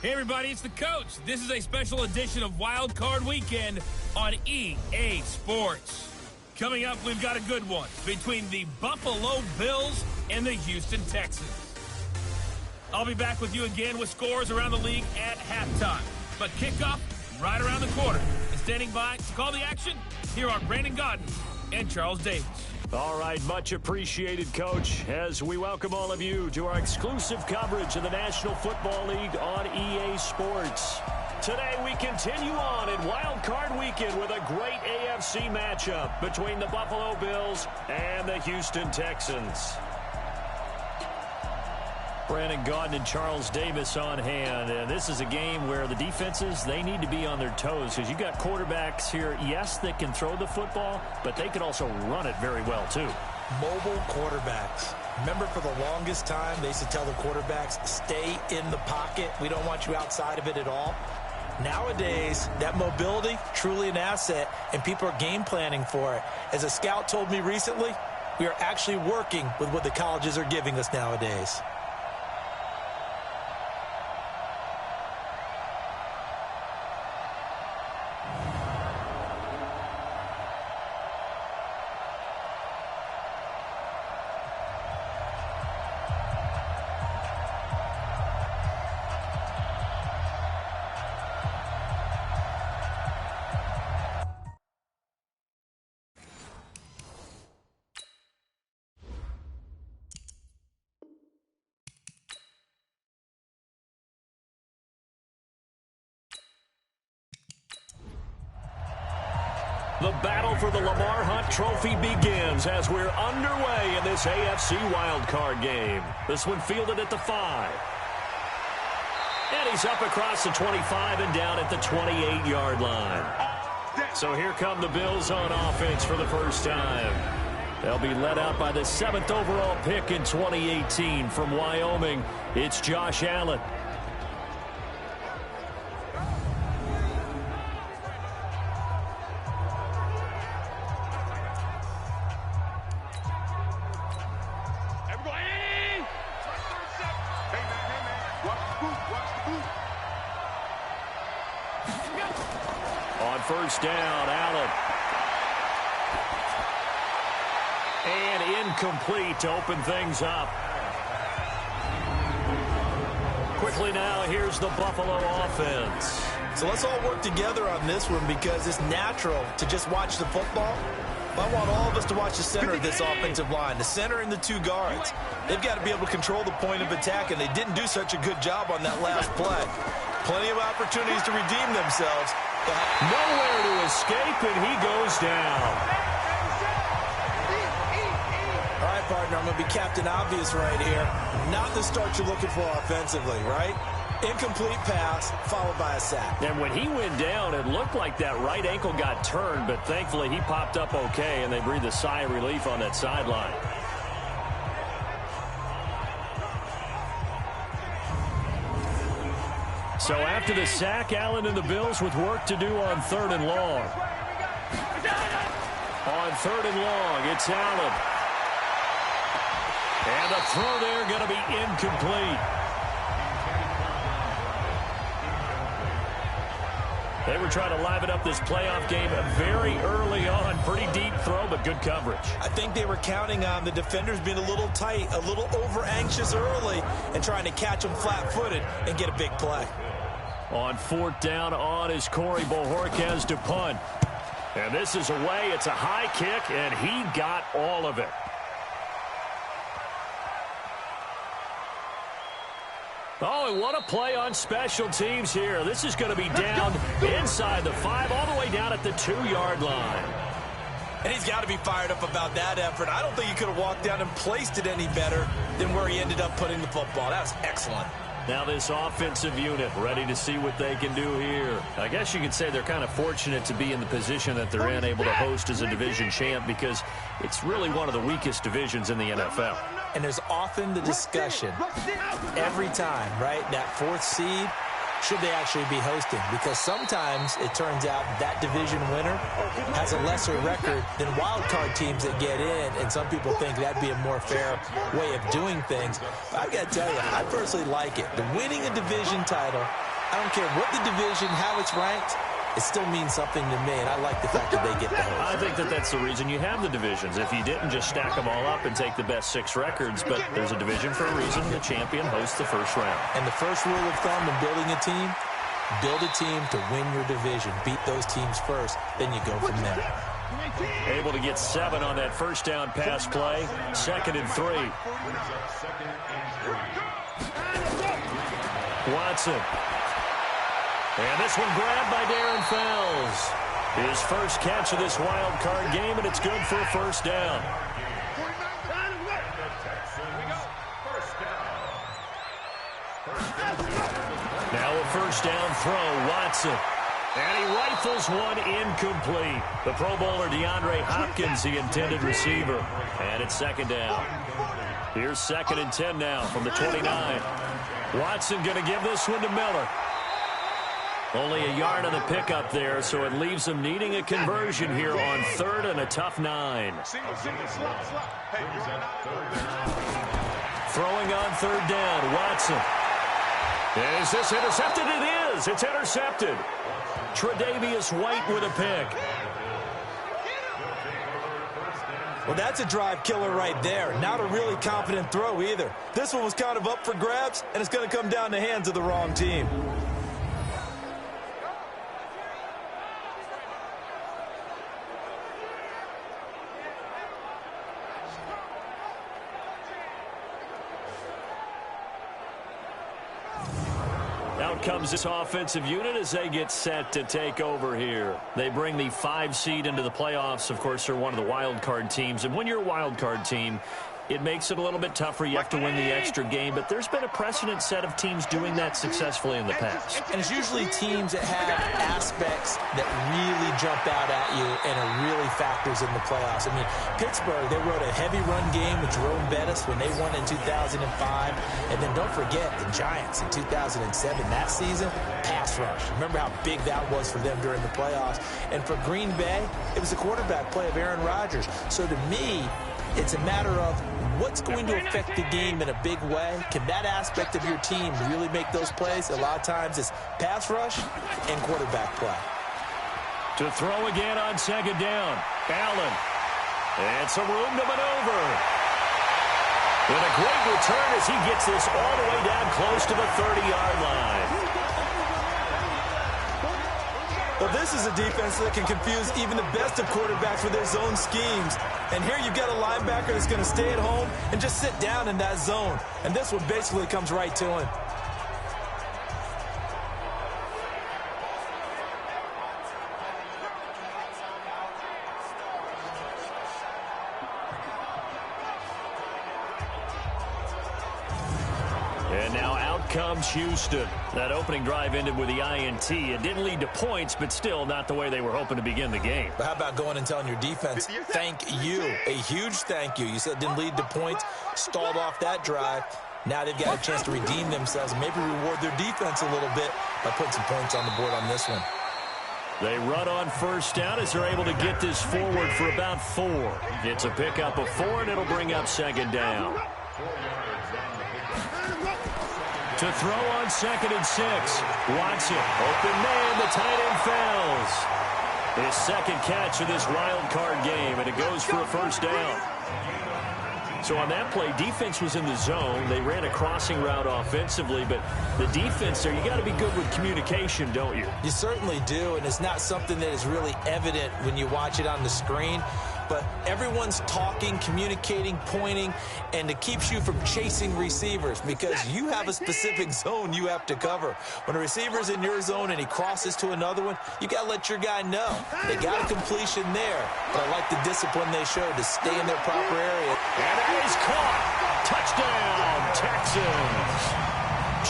Hey everybody, it's the coach. This is a special edition of Wild Card Weekend on EA Sports. Coming up, we've got a good one between the Buffalo Bills and the Houston Texans. I'll be back with you again with scores around the league at halftime. But kickoff right around the corner. And standing by to call the action, here are Brandon Godden and Charles Davis. All right, much appreciated, Coach, as we welcome all of you to our exclusive coverage of the National Football League on EA Sports. Today we continue on in Wild Card Weekend with a great AFC matchup between the Buffalo Bills and the Houston Texans. Brandon Gaudin and Charles Davis on hand, and this is a game where the defenses, they need to be on their toes because you've got quarterbacks here, yes, that can throw the football, but they can also run it very well too. Mobile quarterbacks. Remember, for the longest time, they used to tell the quarterbacks, stay in the pocket. We don't want you outside of it at all. Nowadays, that mobility, truly an asset, and people are game planning for it. As a scout told me recently, we are actually working with what the colleges are giving us nowadays. The battle for the Lamar Hunt Trophy begins as we're underway in this AFC wildcard game. This one fielded at the 5. And he's up across the 25 and down at the 28-yard line. So here come the Bills on offense for the first time. They'll be led out by the 7th overall pick in 2018 from Wyoming. It's Josh Allen. First down, Allen. And incomplete to open things up. Quickly now, here's the Buffalo offense. So let's all work together on this one because it's natural to just watch the football. I want all of us to watch the center of this offensive line, the center and the 2 guards. They've got to be able to control the point of attack, and they didn't do such a good job on that last play. Plenty of opportunities to redeem themselves. Nowhere to escape, and he goes down. All right, partner, I'm going to be Captain Obvious right here. Not the start you're looking for offensively, right? Incomplete pass, followed by a sack. And when he went down, it looked like that right ankle got turned, but thankfully he popped up okay, and they breathed a sigh of relief on that sideline. So after the sack, Allen and the Bills with work to do on 3rd and long. On 3rd and long, it's Allen. And the throw there going to be incomplete. They were trying to liven up this playoff game very early on. Pretty deep throw, but good coverage. I think they were counting on the defenders being a little tight, a little over-anxious early, and trying to catch them flat-footed and get a big play. On 4th down on is Corey Bojorquez to punt. And this is away. It's a high kick, and he got all of it. Oh, and what a play on special teams here. This is going to be down inside the 5, all the way down at the 2-yard line. And he's got to be fired up about that effort. I don't think he could have walked down and placed it any better than where he ended up putting the football. That was excellent. Now this offensive unit ready to see what they can do here. I guess you could say they're kind of fortunate to be in the position that they're in, able to host as a division champ, because it's really one of the weakest divisions in the NFL. And there's often the discussion every time, right? That 4th seed, should they actually be hosting? Because sometimes it turns out that division winner has a lesser record than wild card teams that get in, and some people think that'd be a more fair way of doing things. But I got to tell you, I personally like it. The winning a division title I don't care what the division, how it's ranked, it still means something to me, and I like the fact that they get the host. I think that that's the reason you have the divisions. If you didn't, just stack them all up and take the best 6 records, but there's a division for a reason. The champion hosts the first round. And the first rule of thumb in building a team, build a team to win your division. Beat those teams first, then you go from there. Able to get 7 on that first down pass play. 2nd and 3. Watson. And this one grabbed by Darren Fells. His first catch of this wild card game, and it's good for a first down. Now a first down throw, Watson. And he rifles one incomplete. The Pro Bowler DeAndre Hopkins, the intended receiver. And it's 2nd down. Here's 2nd and 10 now from the 29. Watson going to give this one to Miller. Only a yard on the pickup there, so it leaves them needing a conversion here on 3rd and a tough 9. Throwing on 3rd down, Watson. Is this intercepted? It is. It's intercepted. Tre'Davious White with a pick. Well, that's a drive killer right there. Not a really confident throw either. This one was kind of up for grabs, and it's going to come down the hands of the wrong team. Out comes this offensive unit as they get set to take over here. They bring the 5 seed into the playoffs. Of course, they're one of the wild card teams. And when you're a wild card team, it makes it a little bit tougher. You have to win the extra game. But there's been a precedent set of teams doing that successfully in the past. And it's usually teams that have aspects that really jump out at you and are really factors in the playoffs. I mean, Pittsburgh, they rode a heavy run game with Jerome Bettis when they won in 2005. And then don't forget the Giants in 2007. That season, pass rush. Remember how big that was for them during the playoffs. And for Green Bay, it was the quarterback play of Aaron Rodgers. So to me, it's a matter of what's going to affect the game in a big way. Can that aspect of your team really make those plays? A lot of times it's pass rush and quarterback play. To throw again on 2nd down. Allen. And some room to maneuver. And a great return as he gets this all the way down close to the 30-yard line. Well, this is a defense that can confuse even the best of quarterbacks with their zone schemes. And here you've got a linebacker that's going to stay at home and just sit down in that zone. And this one basically comes right to him. And now out comes Houston. That opening drive ended with the INT. It didn't lead to points, but still not the way they were hoping to begin the game. But how about going and telling your defense, thank you, a huge thank you. You said it didn't lead to points, stalled off that drive. Now they've got a chance to redeem themselves and maybe reward their defense a little bit by putting some points on the board on this one. They run on first down as they're able to get this forward for about 4. It's a pickup of 4, and it'll bring up 2nd down. To throw on 2nd and 6. Watson, open man, the tight end Fells. His 2nd catch of this wild card game, and it goes for a first down. So on that play, defense was in the zone. They ran a crossing route offensively, but the defense there, you got to be good with communication, don't you? You certainly do, and it's not something that is really evident when you watch it on the screen. But everyone's talking, communicating, pointing, and it keeps you from chasing receivers because you have a specific zone you have to cover. When a receiver's in your zone and he crosses to another one, you got to let your guy know. They got a completion there, but I like the discipline they showed to stay in their proper area. And that is caught. Touchdown, Texans.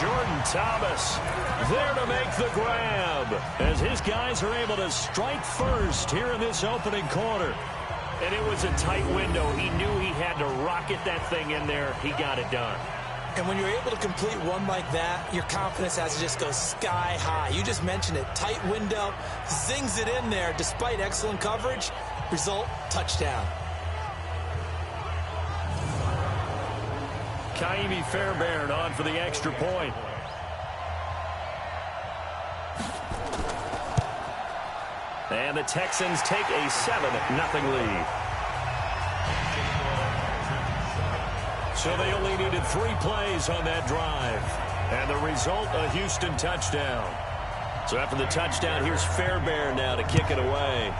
Jordan Thomas there to make the grab as his guys are able to strike first here in this opening quarter. And it was a tight window. He knew he had to rocket that thing in there. He got it done. And when you're able to complete one like that, your confidence has to just go sky high. You just mentioned it. Tight window, zings it in there despite excellent coverage. Result, touchdown. Kaimi Fairbairn on for the extra point. And the Texans take a 7-0 lead. So they only needed 3 plays on that drive. And the result, a Houston touchdown. So after the touchdown, here's Fairbairn now to kick it away.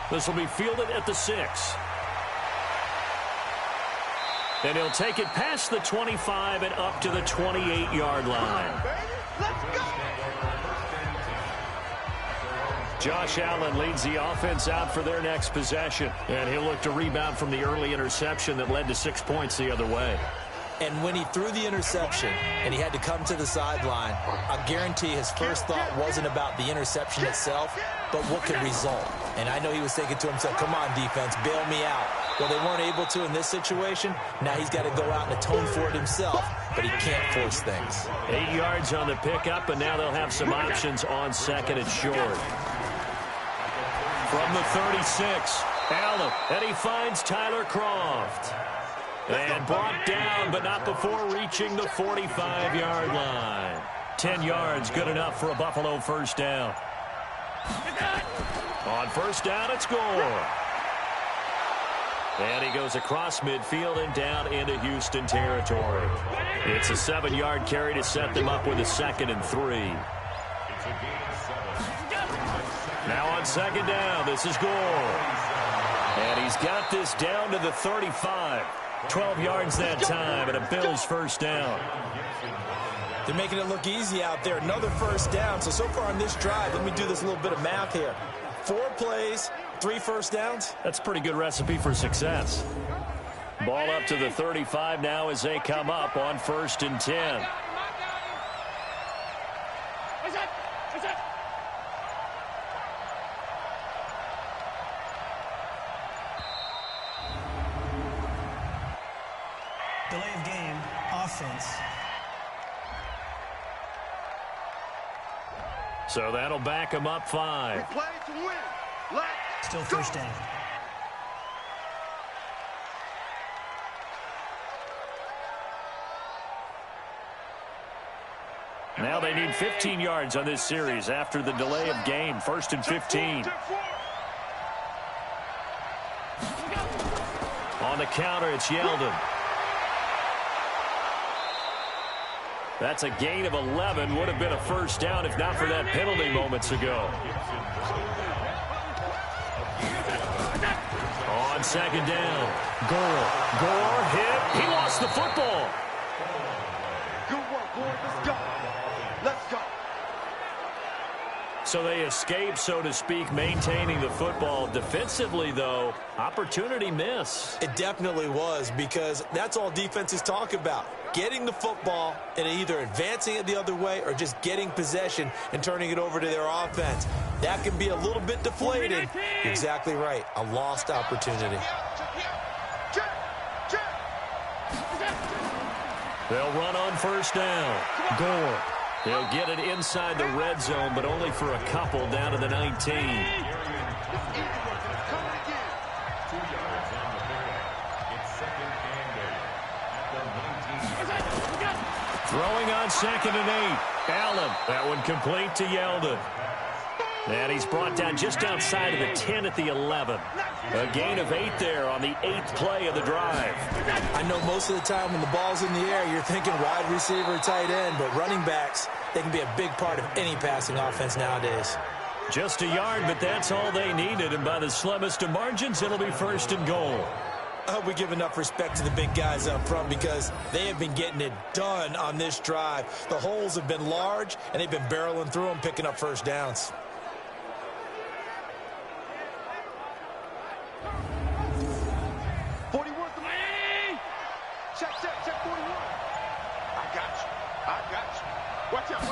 This will be fielded at the 6. And he'll take it past the 25 and up to the 28-yard line. Josh Allen leads the offense out for their next possession. And he'll look to rebound from the early interception that led to 6 points the other way. And when he threw the interception and he had to come to the sideline, I guarantee his first thought wasn't about the interception itself, but what could result. And I know he was thinking to himself, come on, defense, bail me out. Well, they weren't able to in this situation. Now he's got to go out and atone for it himself, but he can't force things. 8 yards on the pickup, and now they'll have some options on second and short. From the 36, Allen, and he finds Tyler Croft. And brought down, but not before reaching the 45-yard line. 10 yards, good enough for a Buffalo first down. On first down, it's Gore. And he goes across midfield and down into Houston territory. It's a 7-yard carry to set them up with a 2nd and 3. Now on second down, this is Gore. And he's got this down to the 35. 12 yards that time, and a Bills first down. They're making it look easy out there. Another first down. So far on this drive, let me do this little bit of math here. 4 plays, 3 first downs. That's a pretty good recipe for success. Ball up to the 35 now as they come up on 1st and 10. Delay of game, offense. So that'll back them up 5. We play to win. Let's Still first down. Now they need 15 yards on this series after the delay of game. 1st and 15. On the counter, it's Yeldon. That's a gain of 11. Would have been a first down if not for that penalty moments ago. On second down, Gore hit. He lost the football. good work, boys. Let's go. Let's go. So they escape, so to speak, maintaining the football. Defensively, though, opportunity miss. It definitely was, because that's all defenses talk about. Getting the football and either advancing it the other way or just getting possession and turning it over to their offense. That can be a little bit deflating. You're exactly right. A lost opportunity. They'll run on first down. Gore. They'll get it inside the red zone, but only for a couple down to the 19. Throwing on 2nd and 8. Allen. That one complete to Yeldon. And he's brought down just outside of the 10 at the 11. A gain of 8 there on the 8th play of the drive. I know most of the time when the ball's in the air, you're thinking wide receiver, tight end, but running backs, they can be a big part of any passing offense nowadays. Just a yard, but that's all they needed. And by the slimmest of margins, it'll be 1st and goal. I hope we give enough respect to the big guys up front, because they have been getting it done on this drive. The holes have been large, and they've been barreling through them, picking up first downs. Check 41. I got you. Watch out.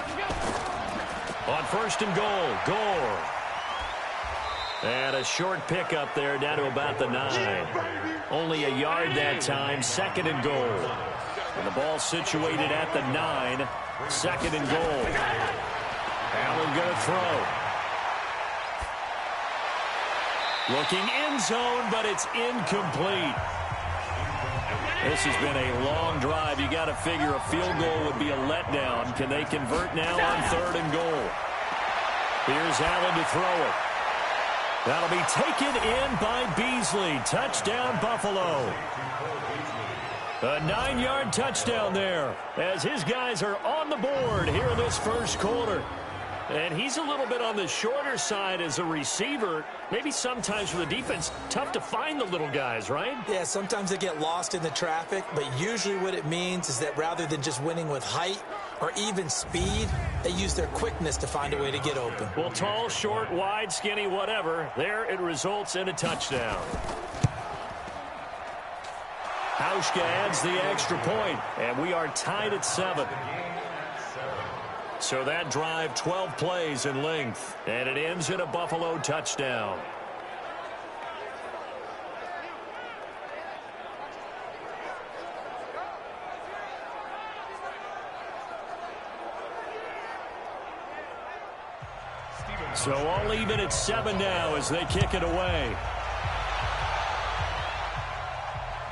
On 1st and goal, Gore. And a short pickup there down to about the 9. Only a yard that time, 2nd and goal. And the ball situated at the 9, 2nd and goal. Allen going to throw. Looking end zone, but it's incomplete. This has been a long drive. You got to figure a field goal would be a letdown. Can they convert now on 3rd and goal? Here's Allen to throw it. That'll be taken in by Beasley. Touchdown, Buffalo. A 9-yard touchdown there as his guys are on the board here in this first quarter. And he's a little bit on the shorter side as a receiver. Maybe sometimes for the defense, tough to find the little guys, right? Yeah, sometimes they get lost in the traffic, but usually what it means is that rather than just winning with height or even speed, they use their quickness to find a way to get open. Well, tall, short, wide, skinny, whatever, there it results in a touchdown. Hauschka adds the extra point, and we are tied at 7. So that drive, 12 plays in length, and it ends in a Buffalo touchdown. So all even at 7 now as they kick it away.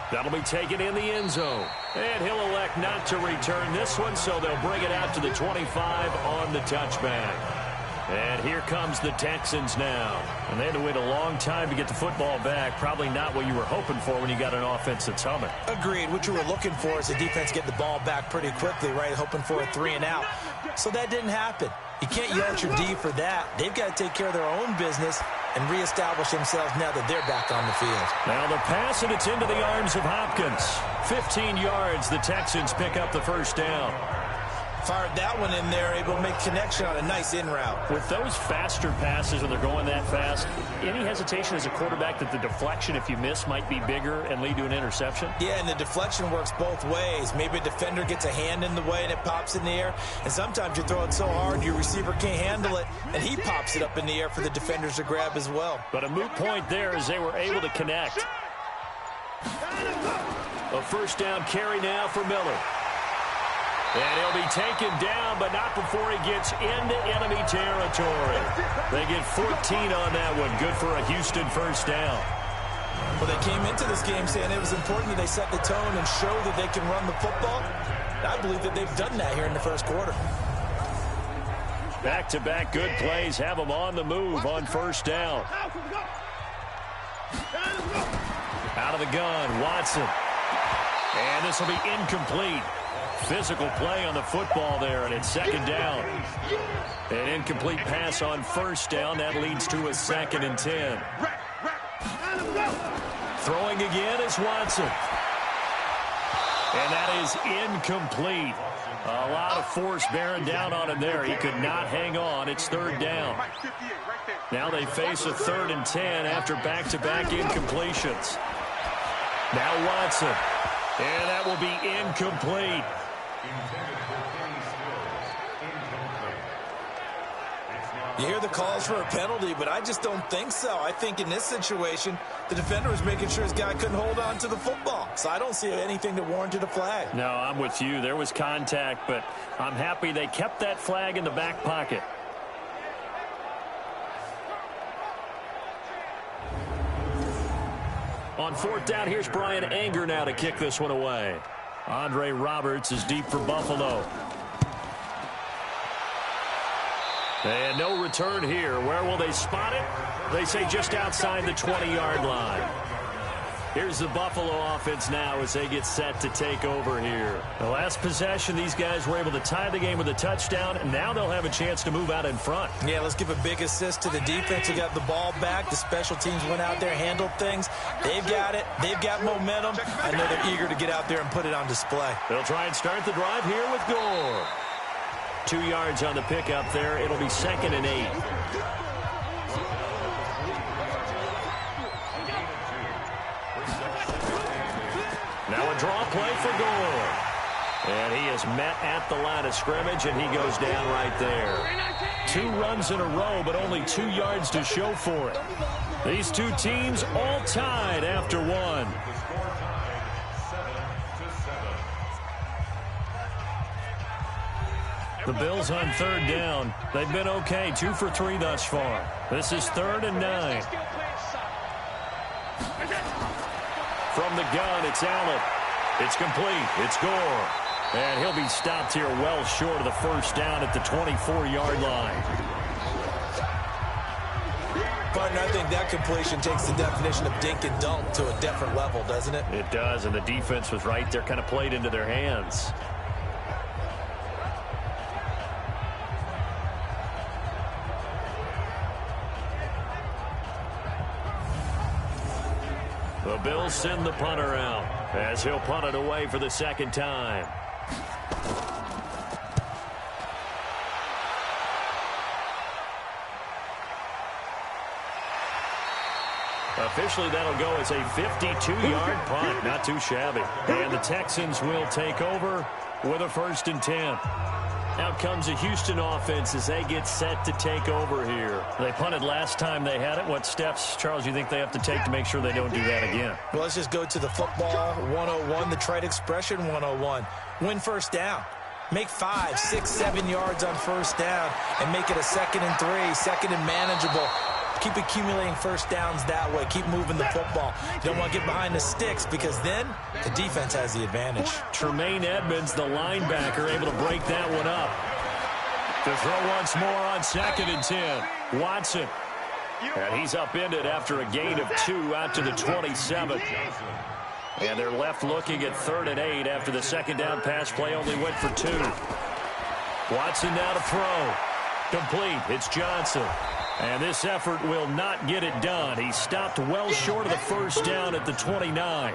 That'll be taken in the end zone. And he'll elect not to return this one, so they'll bring it out to the 25 on the touchback. And here comes the Texans now. And they had to wait a long time to get the football back. Probably not what you were hoping for when you got an offense that's humming. Agreed. What you were looking for is the defense get the ball back pretty quickly, right? Hoping for a 3 and out. So that didn't happen. You can't yell at your D for that. They've got to take care of their own business and reestablish themselves now that they're back on the field. Now the pass, and it's into the arms of Hopkins. 15 yards, the Texans pick up the first down. Fired that one in there, able to make connection on a nice in route. With those faster passes when they're going that fast, any hesitation as a quarterback that the deflection, if you miss, might be bigger and lead to an interception? Yeah, and the deflection works both ways. Maybe a defender gets a hand in the way and it pops in the air, and sometimes you throw it so hard your receiver can't handle it, and he pops it up in the air for the defenders to grab as well. But a moot point there as they were able to connect. A first down carry now for Miller. And he'll be taken down, but not before he gets into enemy territory. They get 14 on that one. Good for a Houston first down. Well, they came into this game saying it was important that they set the tone and show that they can run the football. I believe that they've done that here in the first quarter. Back-to-back good plays have them on the move on first down. Out of the gun, Watson. And this will be incomplete. Physical play on the football there, and it's second down. An incomplete pass on first down. That leads to a 2nd and 10. Throwing again is Watson. And that is incomplete. A lot of force bearing down on him there. He could not hang on. It's third down. Now they face a 3rd and 10 after back-to-back incompletions. Now Watson. And that will be incomplete. You hear the calls for a penalty, but I just don't think so. I think in this situation, the defender was making sure his guy couldn't hold on to the football. So I don't see anything that warranted a flag. No, I'm with you. There was contact, but I'm happy they kept that flag in the back pocket. On 4th down, here's Brian Anger now to kick this one away. Andre Roberts is deep for Buffalo. And no return here. Where will they spot it? They say just outside the 20-yard line. Here's the Buffalo offense now as they get set to take over here. The last possession, these guys were able to tie the game with a touchdown, and now they'll have a chance to move out in front. Yeah, let's give a big assist to the defense who got the ball back. The special teams went out there, handled things. They've got it. They've got momentum. I know they're eager to get out there and put it on display. They'll try and start the drive here with Gore. 2 yards on the pickup there. It'll be 2nd and 8. Now a draw play for Gore. And he is met at the line of scrimmage, and he goes down right there. 2 runs in a row, but only 2 yards to show for it. These two teams all tied after 1. The Bills on 3rd down. They've been okay, 2 for 3 thus far. This is 3rd and 9. From the gun, it's Allen. It's complete. It's Gore. And he'll be stopped here well short of the first down at the 24-yard line. Partner, I think that completion takes the definition of dink and dunk to a different level, doesn't it? It does, and the defense was right there, kind of played into their hands. The Bills send the punter out as he'll punt it away for the second time. Officially, that'll go as a 52-yard punt. Not too shabby. And the Texans will take over with a 1st and 10. Out comes the Houston offense as they get set to take over here. They punted last time they had it. What steps, Charles, you think they have to take to make sure they don't do that again? Well, let's just go to the football 101, the trade expression 101. Win first down. Make 5, 6, 7 yards on first down and make it a 2nd and 3, 2nd and manageable. Keep accumulating first downs that way. Keep moving the football. You don't want to get behind the sticks because then the defense has the advantage. Tremaine Edmonds, the linebacker, able to break that one up. To throw once more on 2nd and 10. Watson. And he's upended after a gain of 2 out to the 27. And they're left looking at 3rd and 8 after the second down pass play only went for 2. Watson now to throw. Complete. It's Johnson. And this effort will not get it done. He stopped well short of the first down at the 29.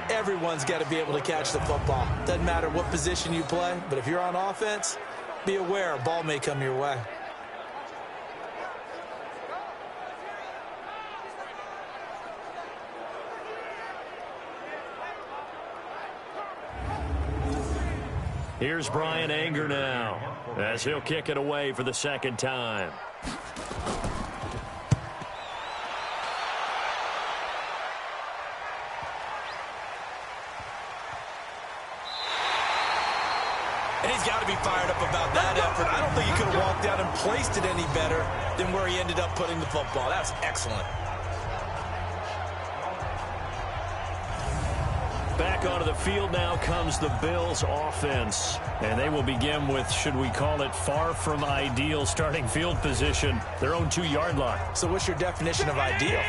Everyone's got to be able to catch the football. Doesn't matter what position you play, but if you're on offense, be aware a ball may come your way. Here's Brian Anger now as he'll kick it away for the second time. And he's got to be fired up about that effort. I don't think he could have walked out and placed it any better than where he ended up putting the football. That's excellent. Back onto the field now comes the Bills offense. And they will begin with, should we call it, far from ideal starting field position, their own 2-yard line. So what's your definition of ideal?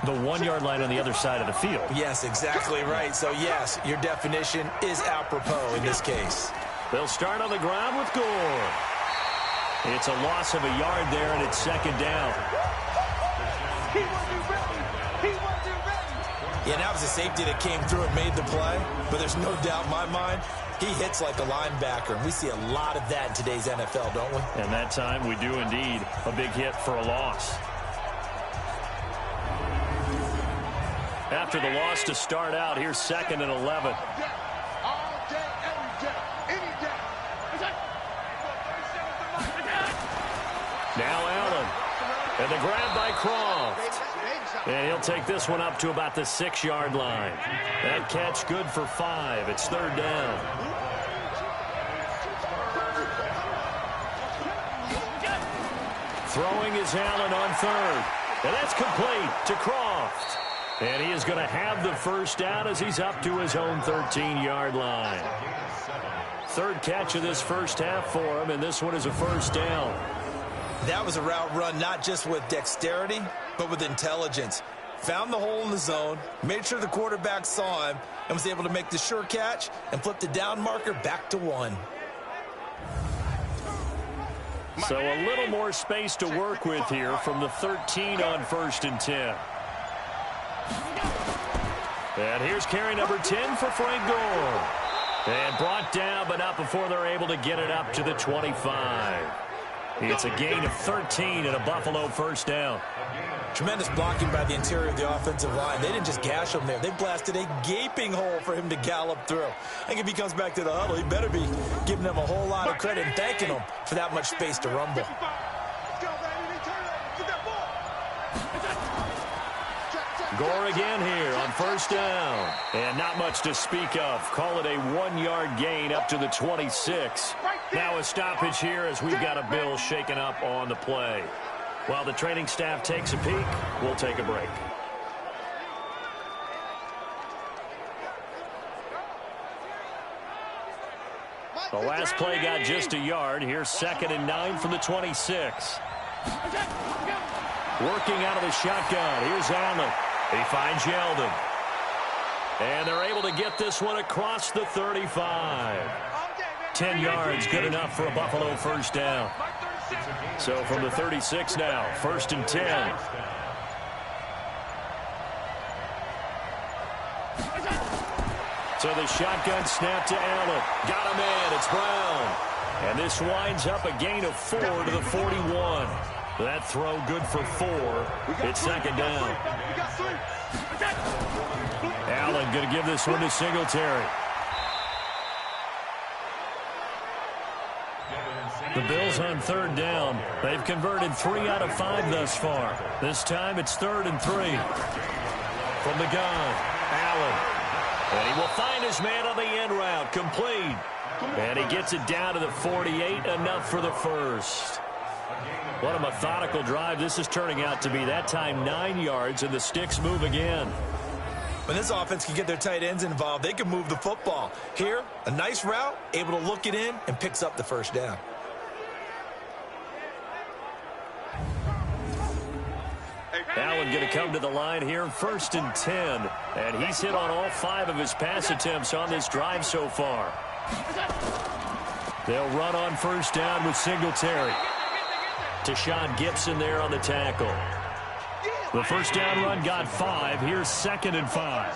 The 1-yard line on the other side of the field. Yes, exactly right. So, yes, your definition is apropos in this case. They'll start on the ground with Gore. It's a loss of a yard there, and it's second down. Yeah, that was a safety that came through and made the play, but there's no doubt in my mind he hits like a linebacker, and we see a lot of that in today's NFL, don't we? And that time we do indeed. A big hit for a loss. After the loss to start out, here's 2nd and 11. Now Allen. And the grab by Croft. And he'll take this one up to about the 6-yard line. That catch good for 5. It's 3rd down. Throwing is Allen on 3rd. And that's complete to Croft. And he is going to have the first down as he's up to his own 13-yard line. 3rd catch of this first half for him, and this one is a first down. That was a route run not just with dexterity, but with intelligence. Found the hole in the zone, made sure the quarterback saw him, and was able to make the sure catch and flip the down marker back to 1. So a little more space to work with here from the 13 on 1st and 10. And here's carry number 10 for Frank Gore. And brought down, but not before they're able to get it up to the 25. It's a gain of 13 and a Buffalo first down. Tremendous blocking by the interior of the offensive line. They didn't just gash him there. They blasted a gaping hole for him to gallop through. I think if he comes back to the huddle, he better be giving them a whole lot of credit and thanking them for that much space to rumble. Gore again here on first down. And not much to speak of. Call it a 1-yard gain up to the 26. Now a stoppage here as we've got a Bill shaken up on the play. While the training staff takes a peek, we'll take a break. The last play got just a yard. Here's 2nd and 9 from the 26. Working out of the shotgun. Here's Allen. He finds Yeldon. And they're able to get this one across the 35. 10 yards, good enough for a Buffalo first down. So from the 36 now, 1st and 10. So the shotgun snap to Allen. Got him in. It's Brown. And this winds up a gain of 4 to the 41. That throw good for 4. It's 2nd down. Allen going to give this one to Singletary. The Bills on 3rd down. They've converted 3 out of 5 thus far. This time it's 3rd and 3. From the gun, Allen. And he will find his man on the end route. Complete. And he gets it down to the 48. Enough for the first. What a methodical drive this is turning out to be. That time 9 yards, and the sticks move again. When this offense can get their tight ends involved, they can move the football. Here, a nice route, able to look it in, and picks up the first down. Allen going to come to the line here, 1st and 10. And he's hit on all 5 of his pass attempts on this drive so far. They'll run on 1st down with Singletary. Tashawn Gibson there on the tackle. The 1st down run got 5. Here's 2nd and 5.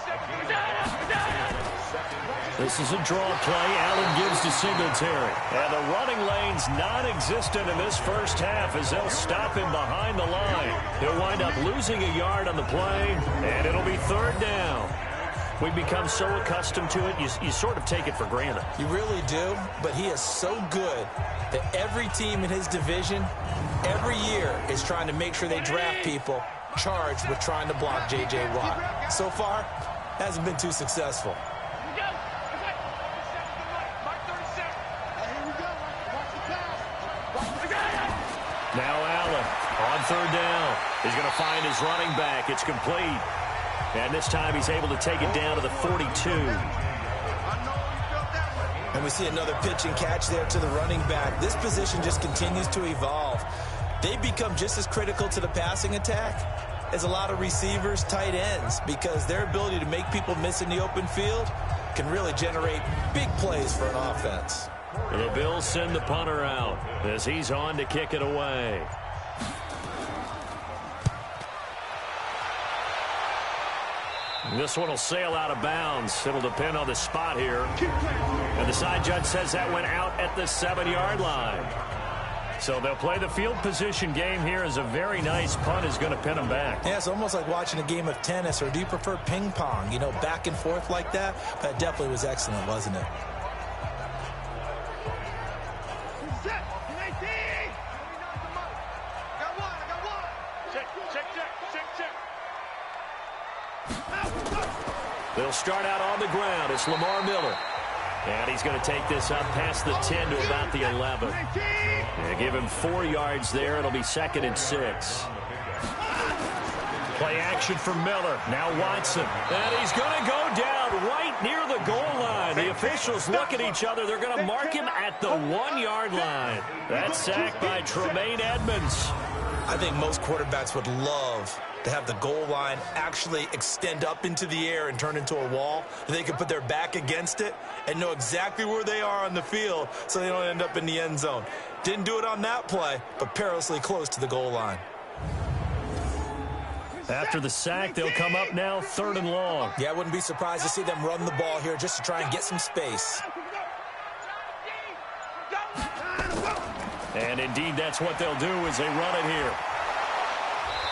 This is a draw play. Allen gives to Singletary. And the running lane's non-existent in this first half as they'll stop him behind the line. He'll wind up losing a yard on the play, and it'll be 3rd down. We've become so accustomed to it, you sort of take it for granted. You really do, but he is so good that every team in his division, every year, is trying to make sure they draft people charged with trying to block J.J. Watt. So far, hasn't been too successful. Now Allen on 3rd down. He's going to find his running back. It's complete. And this time he's able to take it down to the 42. And we see another pitch and catch there to the running back. This position just continues to evolve. They become just as critical to the passing attack as a lot of receivers, tight ends, because their ability to make people miss in the open field can really generate big plays for an offense. The Bills send the punter out as he's on to kick it away. This one will sail out of bounds. It'll depend on the spot here. And the side judge says that went out at the 7-yard line. So they'll play the field position game here as a very nice punt is going to pin them back. Yeah, it's almost like watching a game of tennis, or do you prefer ping pong? You know, back and forth like that? That definitely was excellent, wasn't it? They'll start out on the ground. It's Lamar Miller. And he's going to take this up past the 10 to about the 11. And give him 4 yards there. It'll be 2nd and 6. Play action for Miller. Now Watson. And he's going to go down right near the goal line. The officials look at each other. They're going to mark him at the 1-yard line. That's sacked by Tremaine Edmonds. I think most quarterbacks would love to have the goal line actually extend up into the air and turn into a wall. They can put their back against it and know exactly where they are on the field so they don't end up in the end zone. Didn't do it on that play, but perilously close to the goal line. After the sack, they'll come up now 3rd and long. Yeah, I wouldn't be surprised to see them run the ball here just to try and get some space. And indeed, that's what they'll do as they run it here.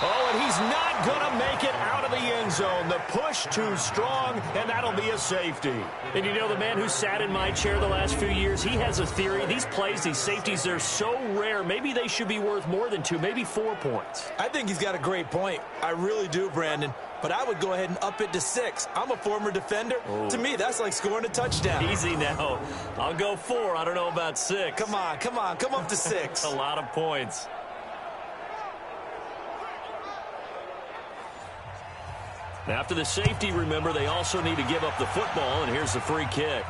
Oh, and he's not going to make it out of the end zone. The push too strong, and that'll be a safety. And you know, the man who sat in my chair the last few years, he has a theory. These plays, these safeties, they're so rare. Maybe they should be worth more than 2, maybe 4 points. I think he's got a great point. I really do, Brandon. But I would go ahead and up it to 6. I'm a former defender. Oh. To me, that's like scoring a touchdown. Easy now. I'll go 4. I don't know about 6. Come on. Come up to 6. A lot of points. After the safety, remember, they also need to give up the football, and here's the free kick.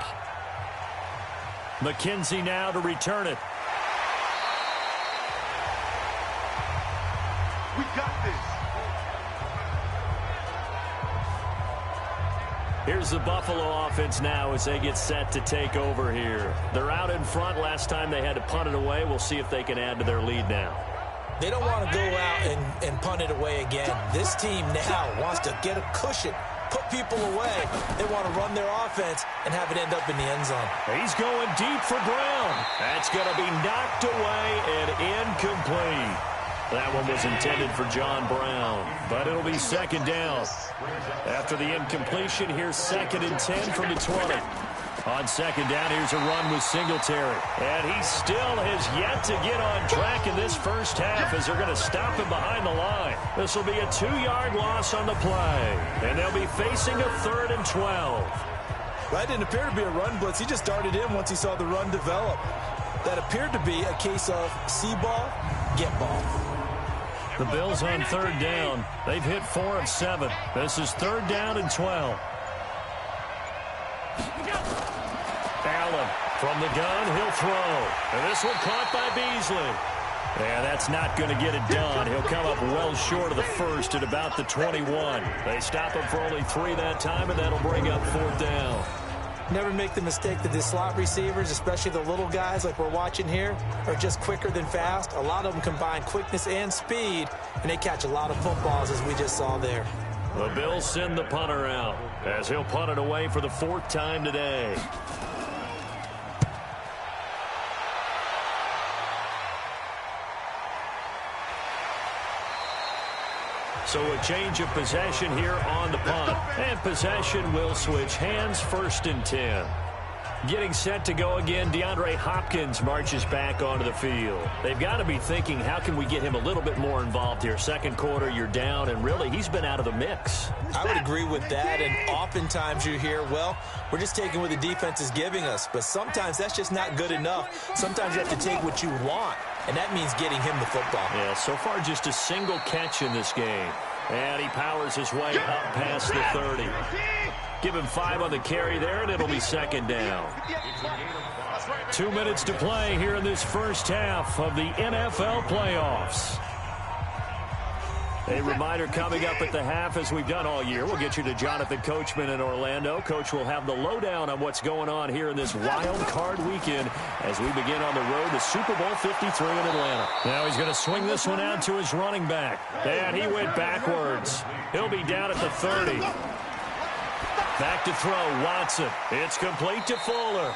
McKenzie now to return it. We got this. Here's the Buffalo offense now as they get set to take over here. They're out in front. Last time they had to punt it away. We'll see if they can add to their lead now. They don't want to go out and punt it away again. This team now wants to get a cushion, put people away. They want to run their offense and have it end up in the end zone. He's going deep for Brown. That's going to be knocked away and incomplete. That one was intended for John Brown, but it'll be second down. After the incompletion, here's 2nd and 10 from the 20. On second down, here's a run with Singletary. And he still has yet to get on track in this first half as they're going to stop him behind the line. This will be a 2-yard loss on the play. And they'll be facing a 3rd and 12. That didn't appear to be a run blitz. He just darted in once he saw the run develop. That appeared to be a case of see ball, get ball. The Bills on 3rd down. They've hit 4 of 7. This is 3rd down and 12. Allen from the gun, he'll throw. And this one caught by Beasley. And that's not going to get it done. He'll come up well short of the first at about the 21. They stop him for only 3 that time, and that'll bring up 4th down. Never make the mistake that the slot receivers, especially the little guys like we're watching here, are just quicker than fast. A lot of them combine quickness and speed, and they catch a lot of footballs, as we just saw there. The Bills send the punter out as he'll punt it away for the 4th time today. So a change of possession here on the punt. And possession will switch hands, 1st and 10. Getting set to go again, DeAndre Hopkins marches back onto the field. They've got to be thinking, how can we get him a little bit more involved here? Second quarter, you're down, and really, he's been out of the mix. I would agree with that, and oftentimes you hear, well, we're just taking what the defense is giving us. But sometimes that's just not good enough. Sometimes you have to take what you want, and that means getting him the football. Yeah, so far just a single catch in this game. And he powers his way up past the 30. Give him 5 on the carry there, and it'll be 2nd down. 2 minutes to play here in this first half of the NFL playoffs. A reminder coming up at the half, as we've done all year. We'll get you to Jonathan Coachman in Orlando. Coach will have the lowdown on what's going on here in this wild card weekend as we begin on the road to Super Bowl 53 in Atlanta. Now he's going to swing this one out to his running back. And he went backwards. He'll be down at the 30. Back to throw, Watson. It's complete to Fuller.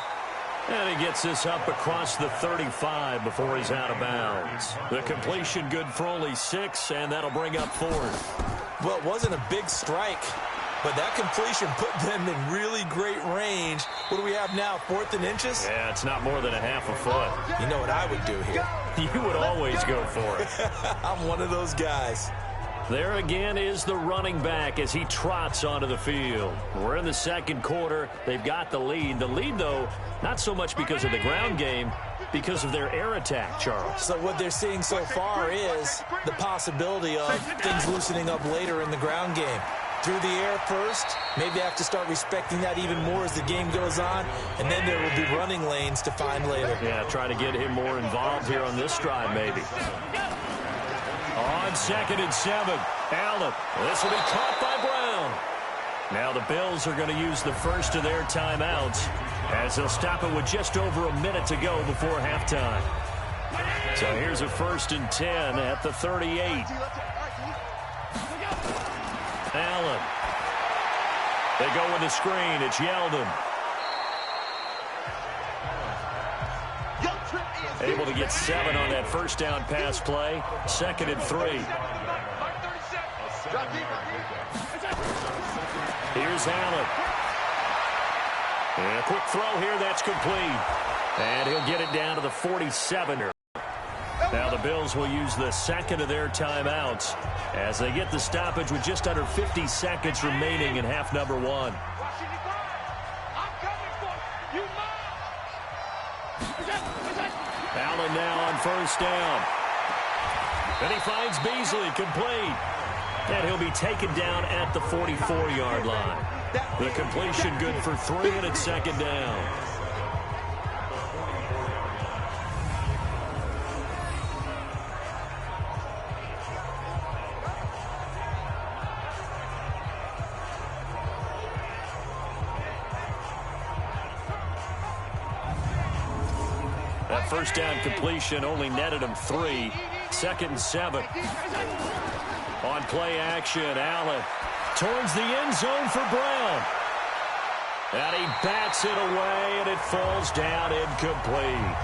And he gets this up across the 35 before he's out of bounds. The completion good for only 6, and that'll bring up 4th. Well, it wasn't a big strike, but that completion put them in really great range. What do we have now, 4th and inches? Yeah, it's not more than a half a foot. You know what I would do here? You would always go for it. I'm one of those guys. There again is the running back as he trots onto the field. We're in the second quarter. They've got the lead. The lead, though, not so much because of the ground game, because of their air attack, Charles. So what they're seeing so far is the possibility of things loosening up later in the ground game. Through the air first, maybe they have to start respecting that even more as the game goes on, and then there will be running lanes to find later. Yeah, try to get him more involved here on this drive, maybe. On 2nd and 7, Allen. This will be caught by Brown. Now the Bills are going to use the first of their timeouts as they'll stop it with just over a minute to go before halftime. So here's a 1st and 10 at the 38. Allen. They go with the screen. It's Yeldon. Able to get 7 on that first down pass play. 2nd and 3. Here's Allen. And a quick throw here. That's complete. And he'll get it down to the 47er. Now the Bills will use the second of their timeouts as they get the stoppage with just under 50 seconds remaining in half number 1. Allen now on first down. And he finds Beasley complete. And he'll be taken down at the 44-yard line. The completion good for 3, and it's 2nd down. first down completion only netted him 3. 2nd and 7. On play action, Allen towards the end zone for Brown. And he bats it away, and it falls down incomplete.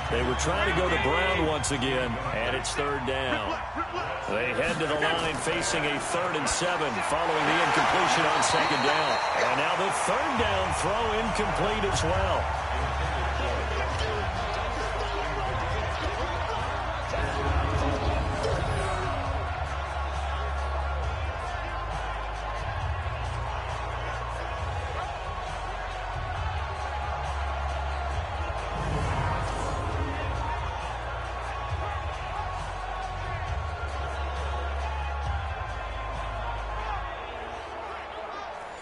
They were trying to go to Brown once again, and it's 3rd down. They head to the line facing a 3rd and 7 following the incompletion on 2nd down. And now the 3rd down throw incomplete as well.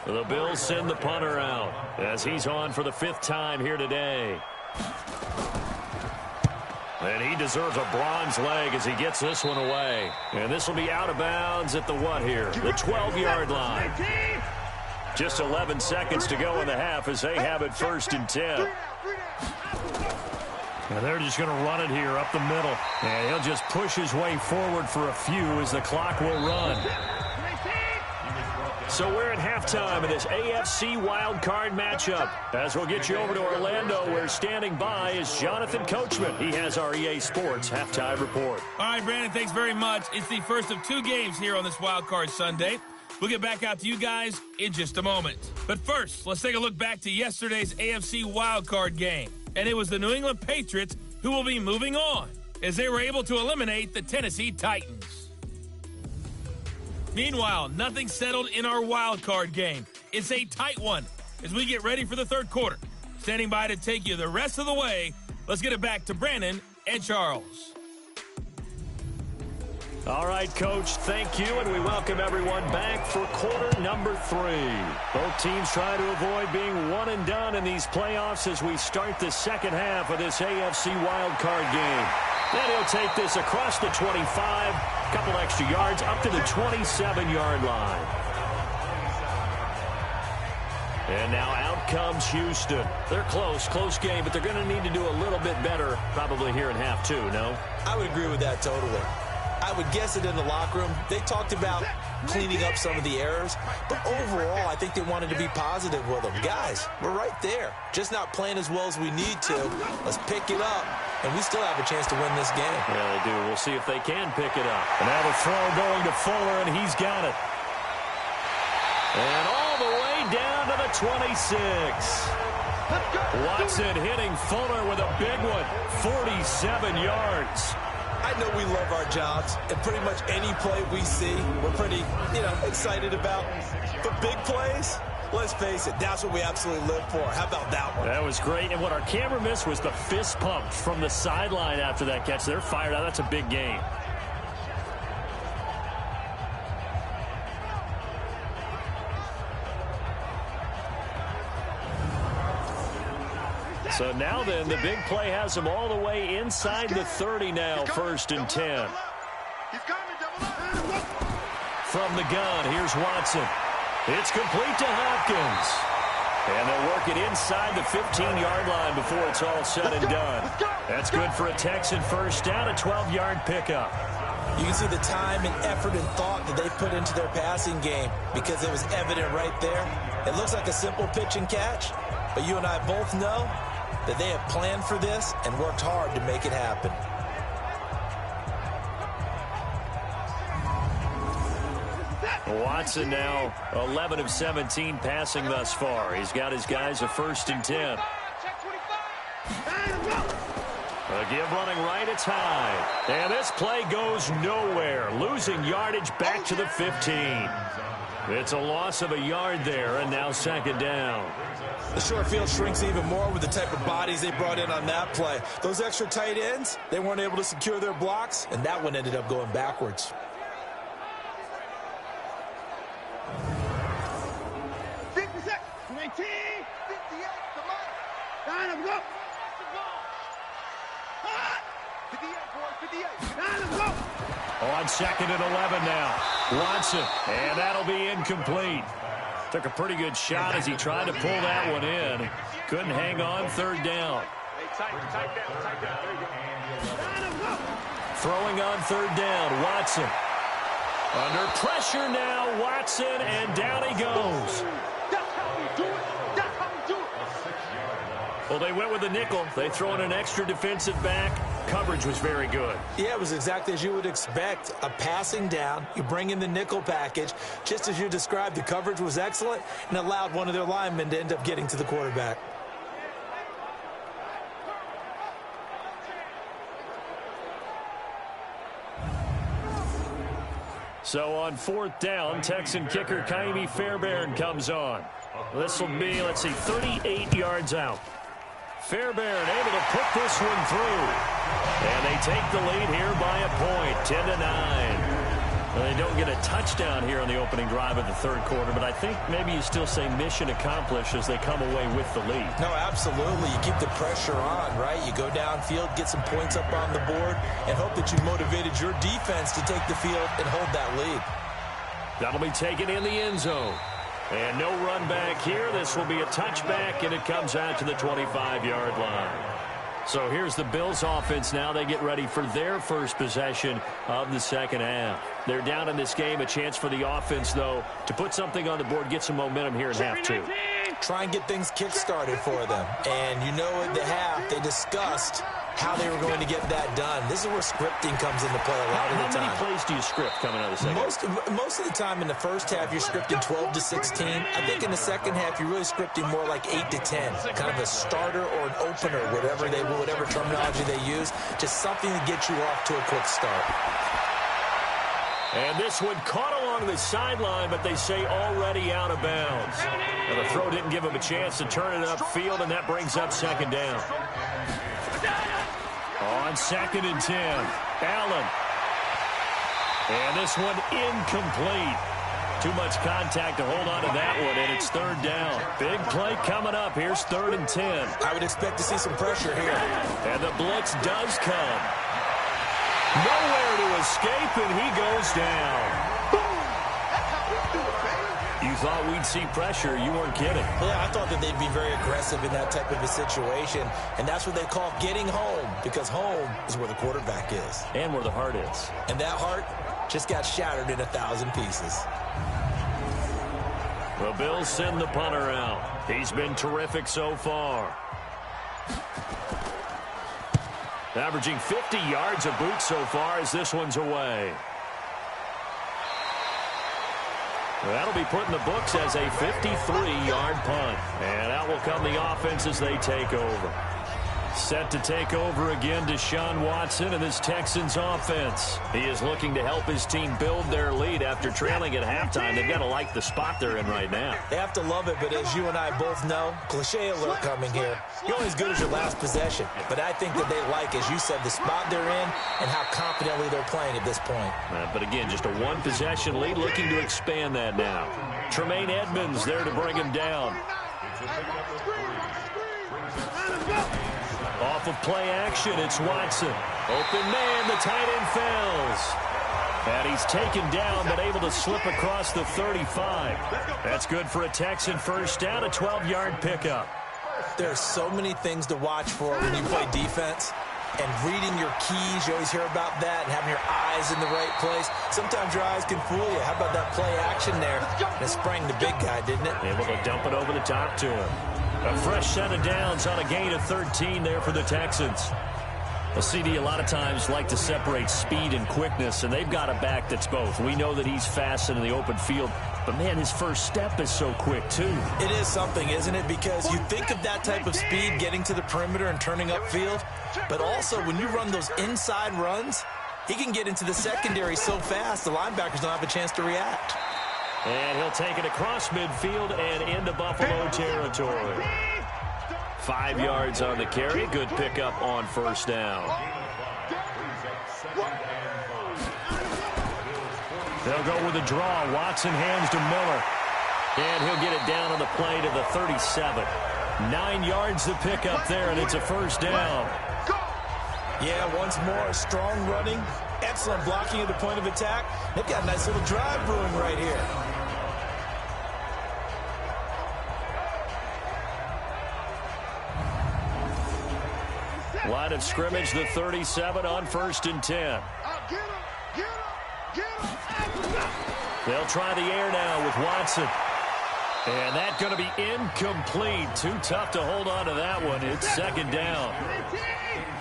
The Bills send the punter out as he's on for the 5th time here today. And he deserves a bronze leg as he gets this one away. And this will be out of bounds at the what here? The 12-yard line. Just 11 seconds to go in the half as they have it 1st and 10. And they're just going to run it here up the middle. And he'll just push his way forward for a few as the clock will run. So we're at halftime of this AFC wildcard matchup. As we'll get you over to Orlando, where standing by is Jonathan Coachman. He has our EA Sports halftime report. All right, Brandon, thanks very much. It's the first of 2 games here on this wildcard Sunday. We'll get back out to you guys in just a moment. But first, let's take a look back to yesterday's AFC wildcard game. And it was the New England Patriots who will be moving on as they were able to eliminate the Tennessee Titans. Meanwhile, nothing settled in our wild card game. It's a tight one as we get ready for the 3rd quarter. Standing by to take you the rest of the way, let's get it back to Brandon and Charles. All right, Coach, thank you, and we welcome everyone back for quarter number 3. Both teams try to avoid being one and done in these playoffs as we start the 2nd half of this AFC wildcard game. Then he'll take this across the 25, a couple extra yards up to the 27-yard line. And now out comes Houston. They're close game, but they're going to need to do a little bit better probably here in half 2, no? I would agree with that totally. I would guess it in the locker room. They talked about cleaning up some of the errors, but overall, I think they wanted to be positive with them. Guys, we're right there. Just not playing as well as we need to. Let's pick it up, and we still have a chance to win this game. Yeah, they do. We'll see if they can pick it up. And now the throw going to Fuller, and he's got it. And all the way down to the 26. Watson hitting Fuller with a big one, 47 yards. I know we love our jobs, and pretty much any play we see, we're pretty, excited about. But big plays, let's face it, that's what we absolutely live for. How about that one? That was great, and what our camera missed was the fist pump from the sideline after that catch. They're fired out. That's a big game. So now then, the big play has them all the way inside the 30 now, 1st and 10. From the gun, here's Watson. It's complete to Hopkins. And they'll work it inside the 15-yard line before it's all said and done. That's good for a Texan first down, a 12-yard pickup. You can see the time and effort and thought that they put into their passing game because it was evident right there. It looks like a simple pitch and catch, but you and I both know that they have planned for this and worked hard to make it happen. Watson now 11 of 17 passing thus far. He's got his guys a 1st and 10. A give running right, it's high. And this play goes nowhere. Losing yardage back to the 15. It's a loss of a yard there, and now 2nd down. The short field shrinks even more with the type of bodies they brought in on that play. Those extra tight ends, they weren't able to secure their blocks, and that one ended up going backwards. On 2nd and 11 now. Watson, and that'll be incomplete. Took a pretty good shot as he tried to pull that one in. Couldn't hang on, 3rd down. Tight down. There you go. Throwing on third down, Watson. Under pressure now, Watson, and down he goes. That's how we do it. That's how we do it. Well, they went with a nickel. They throw in an extra defensive back. Coverage was very good. Yeah, it was exactly as you would expect. A passing down, you bring in the nickel package. Just as you described, the coverage was excellent and allowed one of their linemen to end up getting to the quarterback. So on fourth down, Texan kicker Kaimi Fairbairn comes on. This will be, 38 yards out. Fairbairn able to put this one through. And they take the lead here by a point, 10-9. Well, they don't get a touchdown here on the opening drive of the third quarter, but I think maybe you still say mission accomplished as they come away with the lead. No, absolutely. You keep the pressure on, right? You go downfield, get some points up on the board, and hope that you motivated your defense to take the field and hold that lead. That'll be taken in the end zone. And no run back here. This will be a touchback, and it comes out to the 25-yard line. So here's the Bills offense now. They get ready for their first possession of the second half. They're down in this game. A chance for the offense, though, to put something on the board, get some momentum here in half two. Try and get things kick-started for them. And you know at the half, they discussed how they were going to get that done. This is where scripting comes into play a lot of the time. How many plays do you script coming out of the second half? Most of the time in the first half, you're scripting 12 to 16. I think in the second half, you're really scripting more like 8 to 10. Kind of a starter or an opener, whatever terminology they use. Just something to get you off to a quick start. And this one caught along the sideline, but they say already out of bounds. And the throw didn't give him a chance to turn it upfield, and that brings up second down. On 2nd and 10, Allen. And this one incomplete. Too much contact to hold on to that one, and it's third down. Big play coming up. Here's 3rd and 10. I would expect to see some pressure here. And the blitz does come. Nowhere to escape, and he goes down. You thought we'd see pressure. You weren't kidding. Yeah, I thought that they'd be very aggressive in that type of a situation, and that's what they call getting home, because home is where the quarterback is. And where the heart is. And that heart just got shattered in 1,000 pieces. The Bills send the punter out. He's been terrific so far. Averaging 50 yards a boot so far as this one's away. That'll be put in the books as a 53-yard punt. And out will come the offense as they take over. Set to take over again, Deshaun Watson and this Texans offense. He is looking to help his team build their lead after trailing at halftime. They've got to like the spot they're in right now. They have to love it, but as you and I both know, cliche alert coming here. You're only as good as your last possession. But I think that they like, as you said, the spot they're in and how confidently they're playing at this point. But again, just a one-possession lead, looking to expand that now. Tremaine Edmonds there to bring him down. Off of play action, it's Watson. Open man, the tight end fails. And he's taken down, but able to slip across the 35. That's good for a Texan first down, a 12-yard pickup. There are so many things to watch for when you play defense. And reading your keys, you always hear about that, and having your eyes in the right place. Sometimes your eyes can fool you. How about that play action there? And it sprang the big guy, didn't it? Able to dump it over the top to him. A fresh set of downs on a gain of 13 there for the Texans. A CD a lot of times like to separate speed and quickness, and they've got a back that's both. We know that he's fast in the open field, but, man, his first step is so quick, too. It is something, isn't it? Because you think of that type of speed getting to the perimeter and turning upfield, but also when you run those inside runs, he can get into the secondary so fast the linebackers don't have a chance to react. And he'll take it across midfield and into Buffalo territory. 5 yards on the carry. Good pickup on first down. They'll go with a draw. Watson hands to Miller. And he'll get it down on the play to the 37. 9 yards to pick up there, and it's a first down. Yeah, once more, strong running, excellent blocking at the point of attack. They've got a nice little drive brewing right here. line of scrimmage, the 37 on 1st and 10. They'll try the air now with Watson. And that's going to be incomplete. Too tough to hold on to that one. It's 2nd down.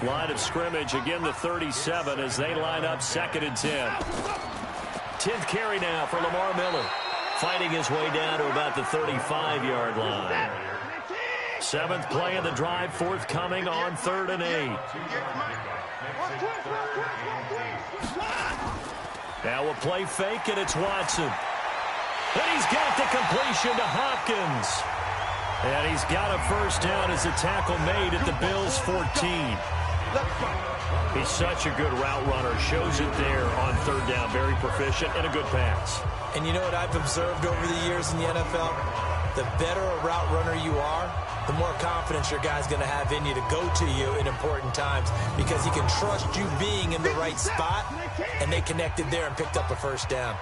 Line of scrimmage, again, the 37 as they line up 2nd and 10. 10th carry now for Lamar Miller. Fighting his way down to about the 35-yard line. 7th play of the drive, forthcoming on 3rd and 8. Now a play fake, and it's Watson. And he's got the completion to Hopkins. And he's got a 1st down as a tackle made at the Bills' 14. He's such a good route runner. Shows it there on 3rd down. Very proficient and a good pass. And you know what I've observed over the years in the NFL? The better a route runner you are, the more confidence your guy's going to have in you to go to you in important times because he can trust you being in the right spot, and they connected there and picked up a 1st down.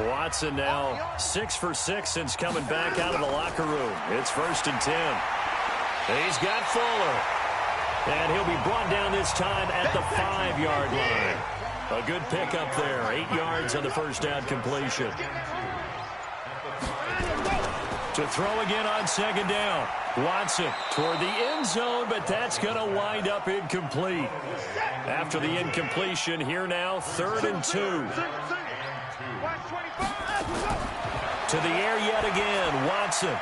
Watson now 6 for 6 since coming back out of the locker room. It's 1st and 10. He's got Fuller. And he'll be brought down this time at the 5-yard line. A good pickup there. 8 yards on the 1st down completion. To throw again on 2nd down. Watson toward the end zone, but that's going to wind up incomplete. After the incompletion, here now, 3rd and 2. To the air yet again, Watson.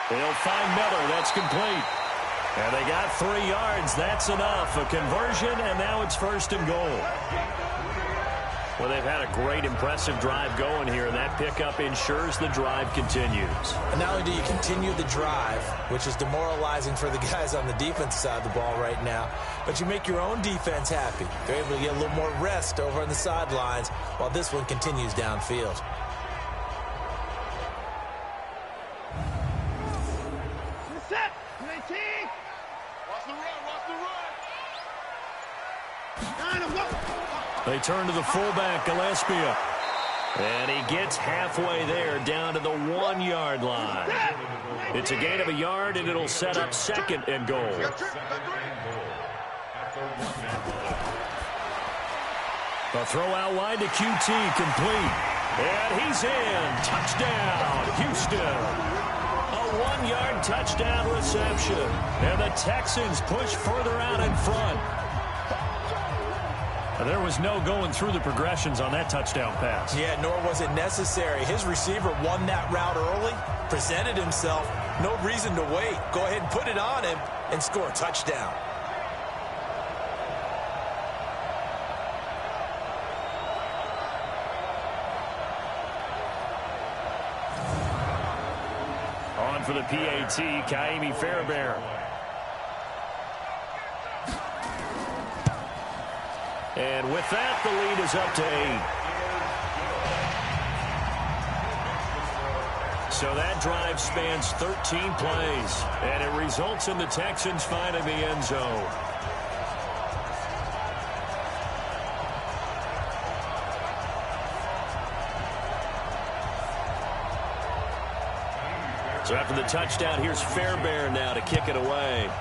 They'll find Miller. That's complete. And they got 3 yards. That's enough. A conversion, and now it's 1st and goal. Well, they've had a great, impressive drive going here, and that pickup ensures the drive continues. And not only do you continue the drive, which is demoralizing for the guys on the defense side of the ball right now, but you make your own defense happy. They're able to get a little more rest over on the sidelines while this one continues downfield. They turn to the fullback, Gillespie. And he gets halfway there, down to the 1-yard line. It's a gain of a yard, and it'll set up 2nd and goal. A throw out wide to QT, complete. And he's in. Touchdown, Houston. A 1-yard touchdown reception. And the Texans push further out in front. There was no going through the progressions on that touchdown pass. Yeah, nor was it necessary. His receiver won that route early, presented himself. No reason to wait. Go ahead and put it on him and score a touchdown. On for the PAT, Kaimi Fairbairn. And with that, the lead is up to 8. So that drive spans 13 plays, and it results in the Texans finding the end zone. So after the touchdown, here's Fairbairn now to kick it away.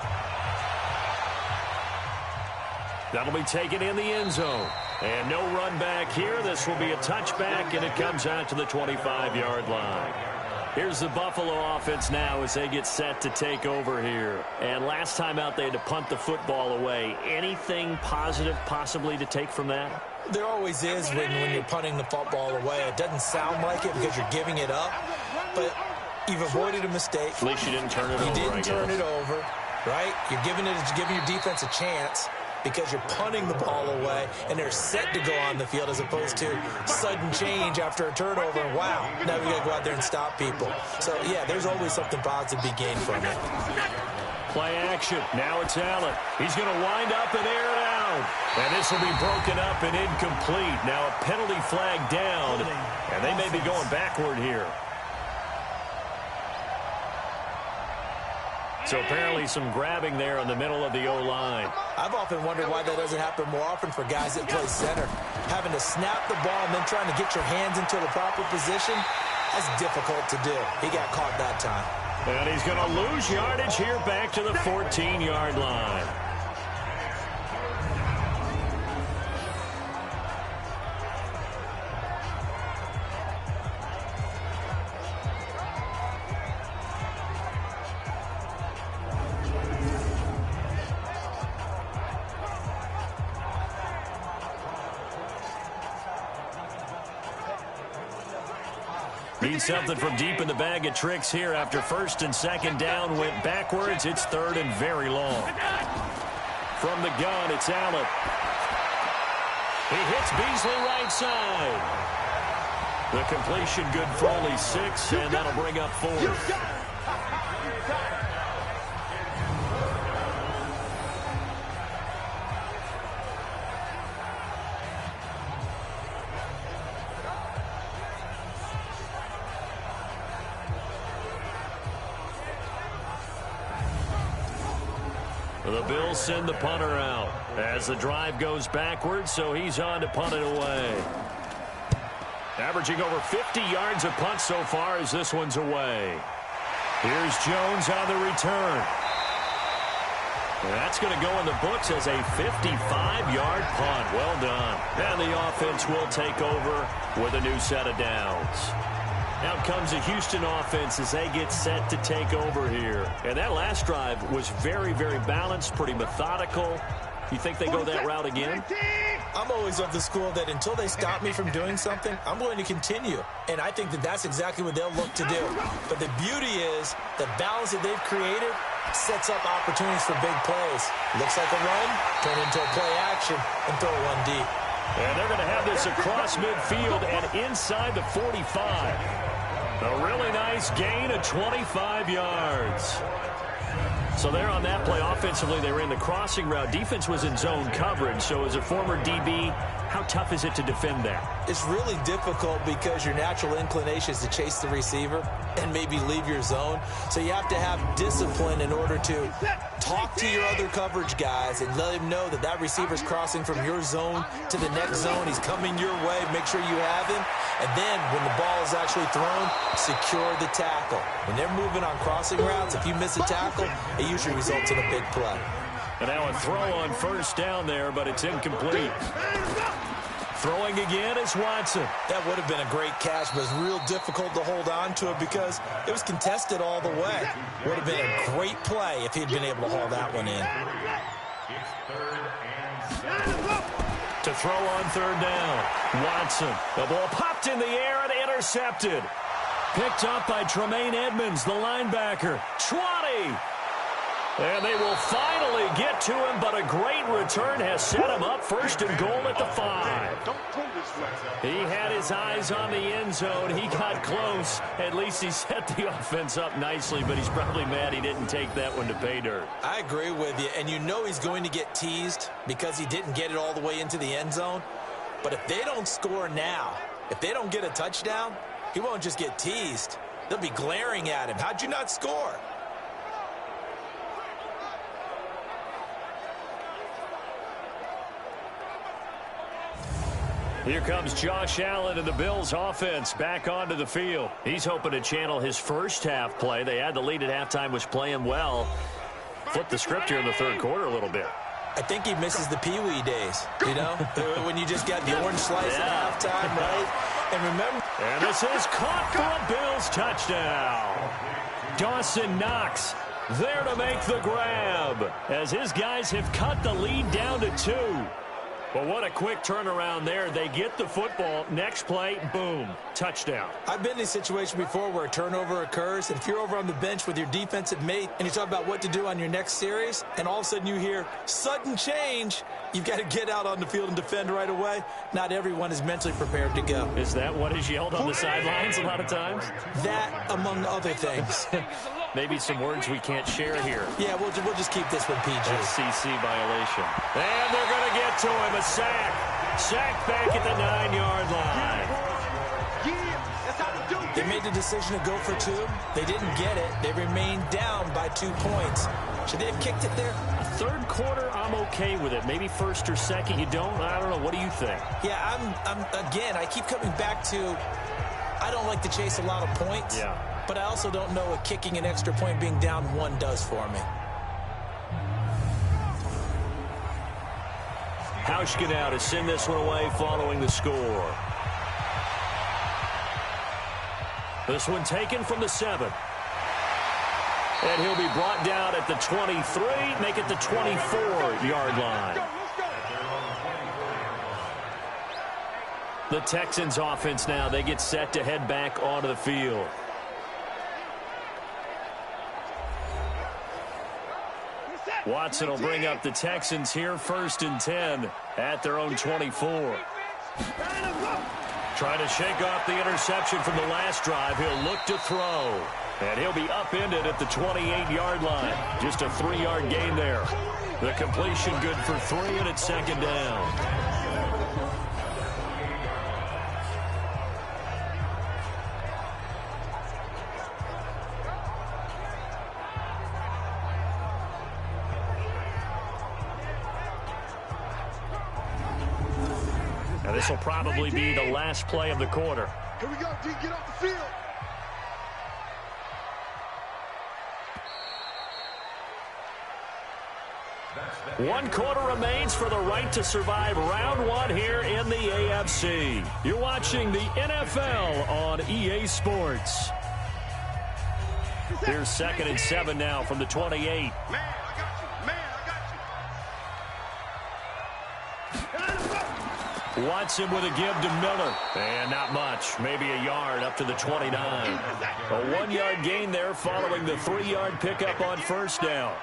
That'll be taken in the end zone. And no run back here. This will be a touchback, and it comes out to the 25-yard line. Here's the Buffalo offense now as they get set to take over here. And last time out, they had to punt the football away. Anything positive possibly to take from that? There always is when you're punting the football away. It doesn't sound like it because you're giving it up, but you've avoided a mistake. At least you didn't turn it over. You didn't turn it over, right? You're giving your defense a chance because you're punting the ball away, and they're set to go on the field as opposed to sudden change after a turnover. And wow, now we got to go out there and stop people. So, yeah, there's always something positive to be gained from it. Play action. Now it's Allen. He's going to wind up and air it out. And this will be broken up and incomplete. Now a penalty flag down, and they may be going backward here. So apparently some grabbing there in the middle of the O-line. I've often wondered why that doesn't happen more often for guys that play center. Having to snap the ball and then trying to get your hands into the proper position, that's difficult to do. He got caught that time. And he's going to lose yardage here back to the 14-yard line. Need something from deep in the bag of tricks here after first and second down went backwards. It's third and very long. From the gun, it's Allen. He hits Beasley right side. The completion good for only 6, and that'll bring up 4th. The Bills send the punter out as the drive goes backwards, so he's on to punt it away. Averaging over 50 yards a punt so far as this one's away. Here's Jones on the return. That's going to go in the books as a 55-yard punt. Well done. And the offense will take over with a new set of downs. Out comes the Houston offense as they get set to take over here. And that last drive was very, very balanced, pretty methodical. You think they go that route again? I'm always of the school that until they stop me from doing something, I'm going to continue. And I think that that's exactly what they'll look to do. But the beauty is the balance that they've created sets up opportunities for big plays. Looks like a run, turn into a play action, and throw one deep. And they're going to have this across midfield and inside the 45. A really nice gain of 25 yards. So there on that play, offensively, they ran the crossing route. Defense was in zone coverage. So as a former DB, how tough is it to defend that? It's really difficult because your natural inclination is to chase the receiver and maybe leave your zone. So you have to have discipline in order to talk to your other coverage guys and let them know that that receiver's crossing from your zone to the next zone. He's coming your way. Make sure you have him. And then when the ball is actually thrown, secure the tackle. When they're moving on crossing routes, if you miss a tackle, it usually results in a big play. And now a throw on first down there, but it's incomplete. Throwing again is Watson. That would have been a great catch, but it's real difficult to hold on to it because it was contested all the way. Would have been a great play if he'd been able to haul that one in. To throw on third down, Watson. The ball popped in the air and intercepted. Picked up by Tremaine Edmonds, the linebacker. 20. And they will finally get to him, but a great return has set him up first and goal at the 5. He had his eyes on the end zone. He got close. At least he set the offense up nicely, but he's probably mad he didn't take that one to pay dirt. I agree with you, and you know he's going to get teased because he didn't get it all the way into the end zone. But if they don't score now, if they don't get a touchdown, he won't just get teased. They'll be glaring at him. How'd you not score? Here comes Josh Allen and the Bills offense back onto the field. He's hoping to channel his first half play. They had the lead at halftime, was playing well. Flipped the script here in the third quarter a little bit. I think he misses the Pee-wee days, you know, when you just got the orange slice at halftime, right? And remember. And this is caught for a Bills touchdown. Dawson Knox there to make the grab as his guys have cut the lead down to 2. Well, what a quick turnaround there. They get the football. Next play, boom, touchdown. I've been in a situation before where a turnover occurs, and if you're over on the bench with your defensive mate and you talk about what to do on your next series, and all of a sudden you hear sudden change, you've got to get out on the field and defend right away. Not everyone is mentally prepared to go. Is that what is yelled on the sidelines a lot of times? That, among other things. Maybe some words we can't share here. Yeah, we'll just keep this one PG. SEC violation. And they're going to get to him. A sack. Sack back at the 9-yard line. They made the decision to go for 2. They didn't get it. They remained down by 2 points. Should they have kicked it there? Third quarter, I'm okay with it. Maybe first or second, you don't. I don't know. What do you think? Yeah, again, I keep coming back to I don't like to chase a lot of points. Yeah. But I also don't know what kicking an extra point being down 1 does for me. Hauschka now to send this one away following the score. This one taken from the 7. And he'll be brought down at the 23, make it the 24-yard line. The Texans offense now, they get set to head back onto the field. Watson will bring up the Texans here, 1st and 10 at their own 24. Trying to shake off the interception from the last drive. He'll look to throw. And he'll be upended at the 28-yard line. Just a 3-yard gain there. The completion good for 3, and it's 2nd down. Now this will probably be the last play of the quarter. Here we go, D. Get off the field. One quarter remains for the right to survive round 1 here in the AFC. You're watching the NFL on EA Sports. Here's 2nd and 7 now from the 28. Man, I got you. Man, I got you. Watson with a give to Miller. And not much. Maybe a yard up to the 29. A 1-yard gain there following the 3-yard pickup on 1st down.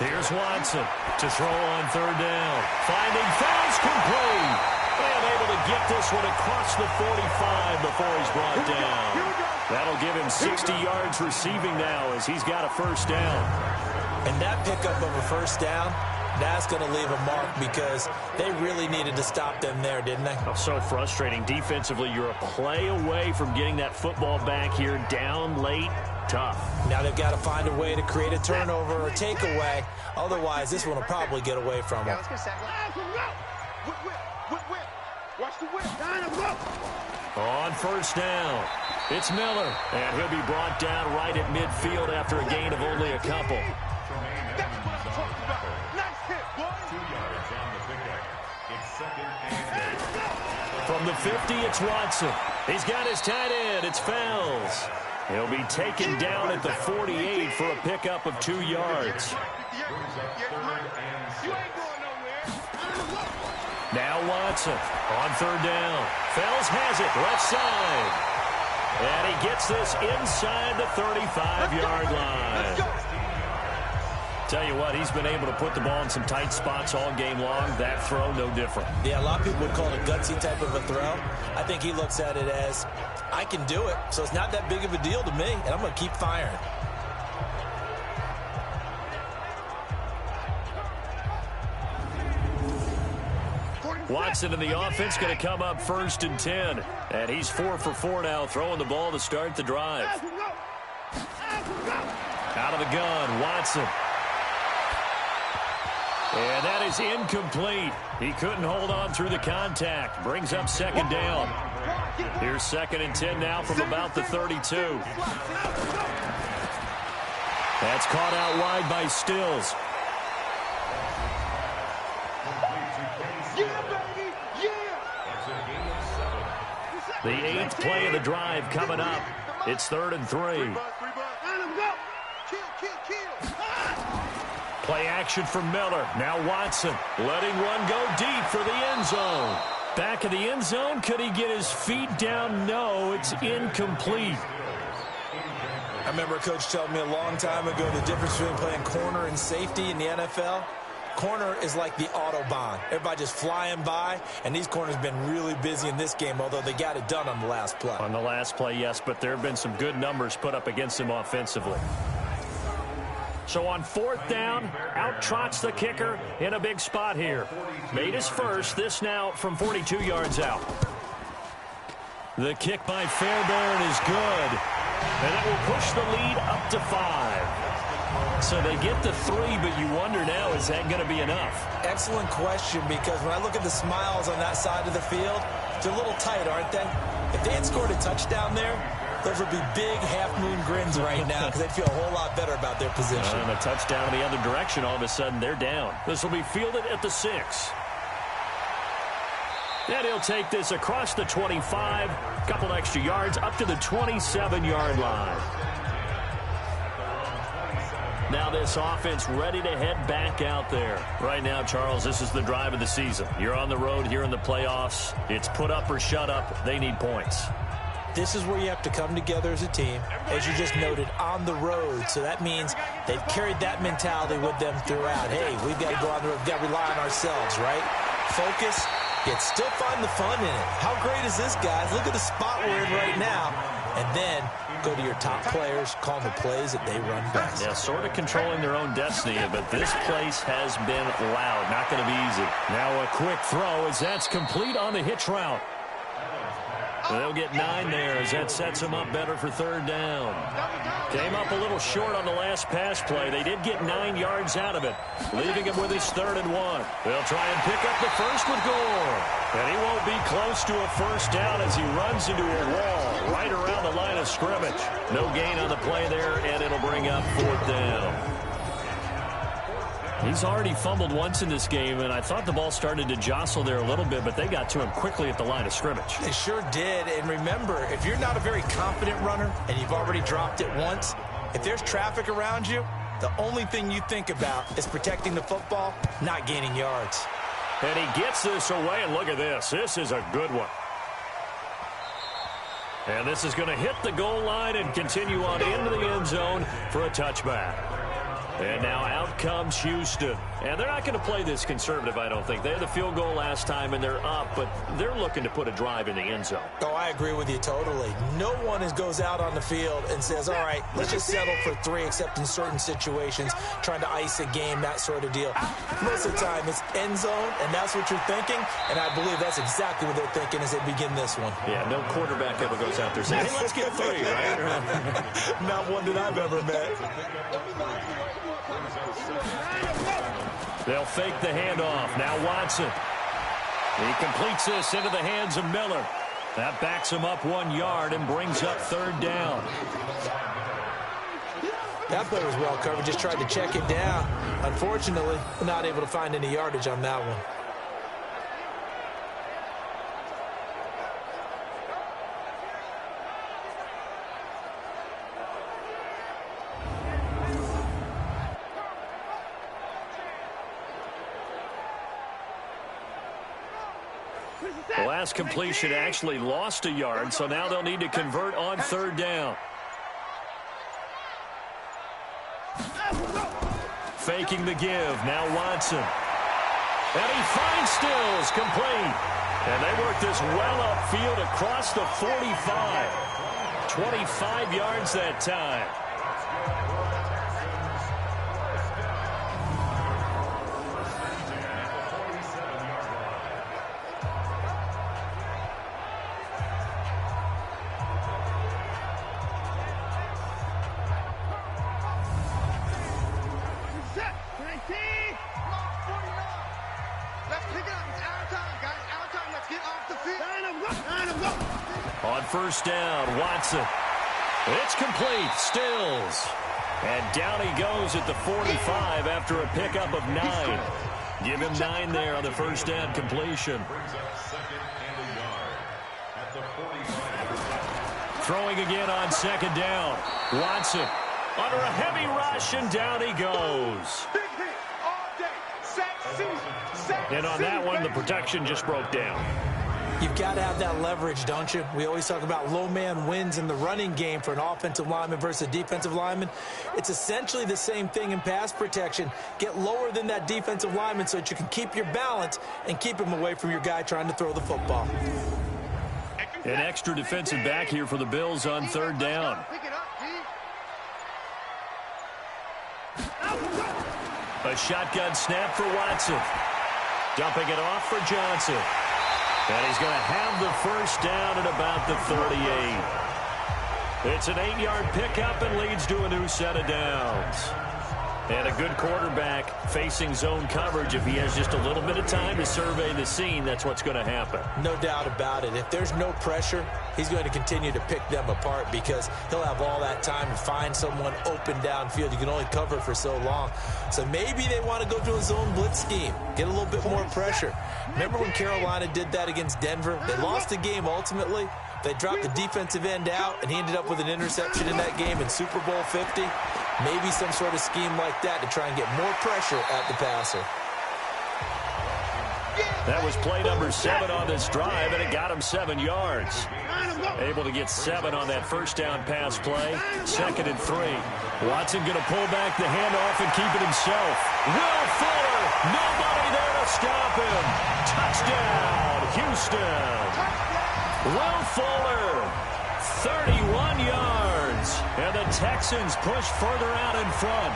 Here's Watson to throw on 3rd down. Finding fouls complete. And able to get this one across the 45 before he's brought down. That'll give him 60 yards receiving now as he's got a 1st down. And that pickup of a 1st down, that's going to leave a mark because they really needed to stop them there, didn't they? Oh, so frustrating. Defensively, you're a play away from getting that football back here down late. Tough. Now they've got to find a way to create a turnover or takeaway. Otherwise, this one will probably get away from them. Watch the whip. On 1st down, it's Miller. And he'll be brought down right at midfield after a gain of only a couple. That's what I'm talking about. Nice hit, boy. 2 yards on the pickup. It's 2nd and 8. From the 50, it's Watson. He's got his tight end. It's Fells. He'll be taken down at the 48 for a pickup of 2 yards. Now Watson on 3rd down. Fells has it left side. And he gets this inside the 35-yard line. Tell you what, he's been able to put the ball in some tight spots all game long. That throw, no different. Yeah, a lot of people would call it a gutsy type of a throw. I think he looks at it as, I can do it, so it's not that big of a deal to me, and I'm going to keep firing. Watson in the offense going to come up 1st and 10. And he's 4 for 4 now, throwing the ball to start the drive. Out of the gun, Watson. And that is incomplete. He couldn't hold on through the contact. Brings up 2nd down. Here's 2nd and 10 now from about the 32. That's caught out wide by Stills. The 8th play of the drive coming up. It's 3rd and 3. Play action from Miller. Now Watson letting one go deep for the end zone. Back of the end zone. Could he get his feet down? No, it's incomplete. I remember a coach told me a long time ago the difference between playing corner and safety in the NFL. Corner is like the Autobahn. Everybody just flying by, and these corners have been really busy in this game, although they got it done on the last play. On the last play, yes, but there have been some good numbers put up against him offensively. So on 4th down, out trots the kicker in a big spot here. Made his first, this now from 42 yards out. The kick by Fairbairn is good, and that will push the lead up to 5. So they get the 3, but you wonder now, is that going to be enough? Excellent question, because when I look at the smiles on that side of the field, they're a little tight, aren't they? If they had scored a touchdown there, those would be big half-moon grins right now because they'd feel a whole lot better about their position. And a touchdown in the other direction, all of a sudden they're down. This will be fielded at the 6. Then he'll take this across the 25, couple extra yards up to the 27-yard line. Now this offense ready to head back out there. Right now, Charles, this is the drive of the season. You're on the road here in the playoffs. It's put up or shut up. They need points. This is where you have to come together as a team, as you just noted, on the road. So that means they've carried that mentality with them throughout. Hey, we've got to go on the road. We've got to rely on ourselves, right? Focus, yet still find the fun in it. How great is this, guys? Look at the spot we're in right now. And then go to your top players, call the plays that they run best. Yeah, sort of controlling their own destiny, but this place has been loud. Not going to be easy. Now a quick throw as that's complete on the hitch route. They'll get 9 there as that sets them up better for third down. Came up a little short on the last pass play. They did get 9 yards out of it, leaving him with his 3rd and 1. They'll try and pick up the first with Gore. And he won't be close to a first down as he runs into a wall right around the line of scrimmage. No gain on the play there, and it'll bring up 4th down. He's already fumbled once in this game, and I thought the ball started to jostle there a little bit, but they got to him quickly at the line of scrimmage. They sure did, and remember, if you're not a very confident runner and you've already dropped it once, if there's traffic around you, the only thing you think about is protecting the football, not gaining yards. And he gets this away, and look at this. This is a good one. And this is going to hit the goal line and continue on into the end zone for a touchback. And now out comes Houston. And they're not going to play this conservative, I don't think. They had the field goal last time, and they're up, but they're looking to put a drive in the end zone. Oh, I agree with you totally. No one goes out on the field and says, all right, let's just settle for 3, except in certain situations, trying to ice a game, that sort of deal. Most of the time, it's end zone, and that's what you're thinking, and I believe that's exactly what they're thinking as they begin this one. Yeah, no quarterback ever goes out there saying, hey, let's get 3, right? Not one that I've ever met. They'll fake the handoff. Now Watson. He completes this into the hands of Miller. That backs him up 1 yard and brings up 3rd down. That play was well covered. Just tried to check it down. Unfortunately, not able to find any yardage on that one. The last completion actually lost a yard, so now they'll need to convert on 3rd down. Faking the give. Now Watson. And he finds Stills complete. And they work this well upfield across the 45. 25 yards that time. On 1st down, Watson. It's complete. Stills. And down he goes at the 45 after a pickup of 9. Give him 9 there on the 1st down completion. Throwing again on 2nd down. Watson under a heavy rush, and down he goes. And on that one, the protection just broke down. You've got to have that leverage, don't you? We always talk about low man wins in the running game for an offensive lineman versus a defensive lineman. It's essentially the same thing in pass protection. Get lower than that defensive lineman so that you can keep your balance and keep him away from your guy trying to throw the football. An extra defensive back here for the Bills on 3rd down. A shotgun snap for Watson. Dumping it off for Johnson. And he's going to have the 1st down at about the 38. It's an 8-yard pickup and leads to a new set of downs. And a good quarterback facing zone coverage. If he has just a little bit of time to survey the scene, that's what's going to happen. No doubt about it. If there's no pressure, he's going to continue to pick them apart because he'll have all that time to find someone open downfield. You can only cover for so long. So maybe they want to go to a zone blitz scheme, get a little bit more pressure. Remember when Carolina did that against Denver? They lost the game ultimately. They dropped the defensive end out, and he ended up with an interception in that game in Super Bowl 50. Maybe some sort of scheme like that to try and get more pressure at the passer. That was play number 7 on this drive, and it got him 7 yards. Able to get 7 on that first down pass play. 2nd and 3. Watson going to pull back the handoff and keep it himself. Will Fuller, nobody there to stop him. Touchdown, Houston. Will Fuller, 31 yards. And the Texans push further out in front.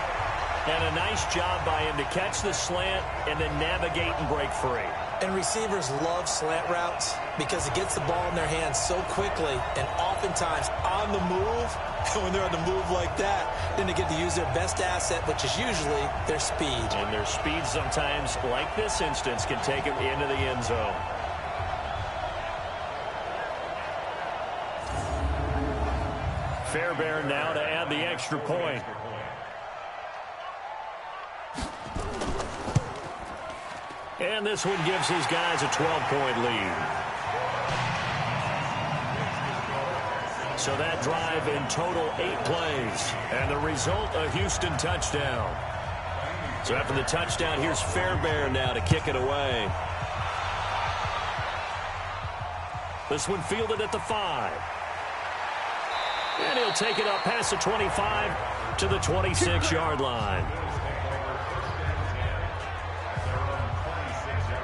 And a nice job by him to catch the slant and then navigate and break free. And receivers love slant routes because it gets the ball in their hands so quickly and oftentimes on the move. And when they're on the move like that, then they get to use their best asset, which is usually their speed. And their speed sometimes, like this instance, can take them into the end zone. Fairbairn now to add the extra point. And this one gives his guys a 12-point lead. So that drive in total 8 plays. And the result, a Houston touchdown. So after the touchdown, here's Fairbairn now to kick it away. This one fielded at the 5. And he'll take it up past the 25 to the 26-yard line.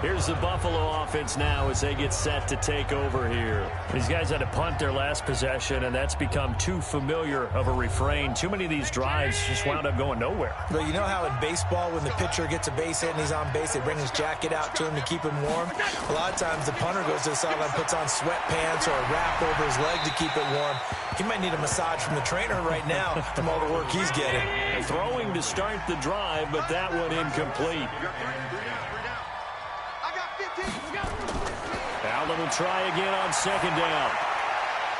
Here's the Buffalo offense now as they get set to take over here. These guys had to punt their last possession, and that's become too familiar of a refrain. Too many of these drives just wound up going nowhere. But you know how in baseball, when the pitcher gets a base hit and he's on base, they bring his jacket out to him to keep him warm? A lot of times the punter goes to the sideline, puts on sweatpants or a wrap over his leg to keep it warm. He might need a massage from the trainer right now from all the work he's getting. Throwing to start the drive, but that one incomplete. Allen will try again on 2nd down.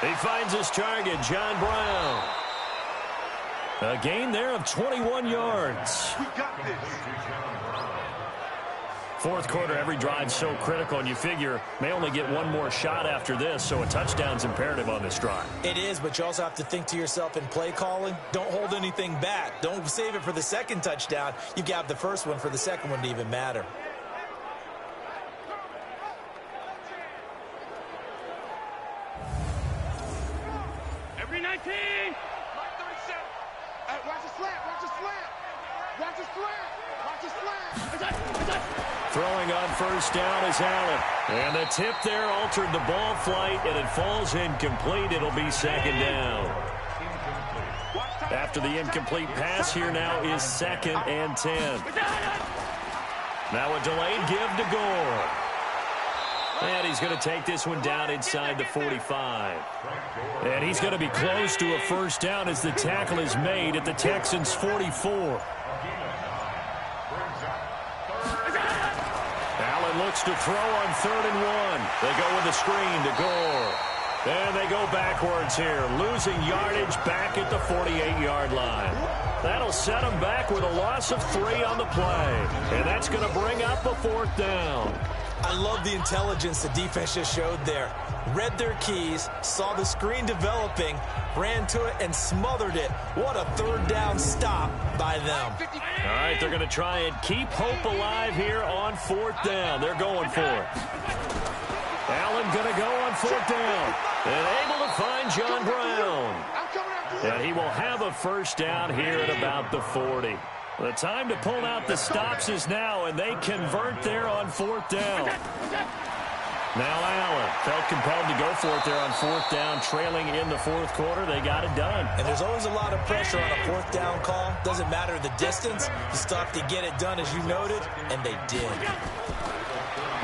He finds his target, John Brown. A gain there of 21 yards. We got this. 4th quarter, every drive so critical, and you figure may only get one more shot after this, so a touchdown's imperative on this drive. It is, but you also have to think to yourself in play calling, don't hold anything back. Don't save it for the 2nd touchdown. You've got the first one for the 2nd one to even matter. Every 19. Mike 37. Watch the slant. Watch the slant. Watch the slant. Watch the slant. Throwing on 1st down is Allen. And the tip there altered the ball flight, and it falls incomplete. It'll be 2nd down. After the incomplete pass, here now is 2nd and 10. Now a delayed give to Gore. And he's going to take this one down inside the 45. And he's going to be close to a 1st down as the tackle is made at the Texans' 44. Allen looks to throw on 3rd and 1. They go with a screen to Gore. And they go backwards here, losing yardage back at the 48-yard line. That'll set them back with a loss of 3 on the play. And that's going to bring up a 4th down. I love the intelligence the defense just showed there. Read their keys, saw the screen developing, ran to it, and smothered it. What a 3rd down stop by them. All right, they're going to try and keep hope alive here on 4th down. They're going for it. Allen going to go on 4th down. And able to find John Brown. And he will have a 1st down here at about the 40. The time to pull out the stops is now, and they convert there on 4th down. Now Allen felt compelled to go for it there on 4th down, trailing in the 4th quarter. They got it done. And there's always a lot of pressure on a 4th down call. Doesn't matter the distance. You still have to get it done, as you noted, and they did.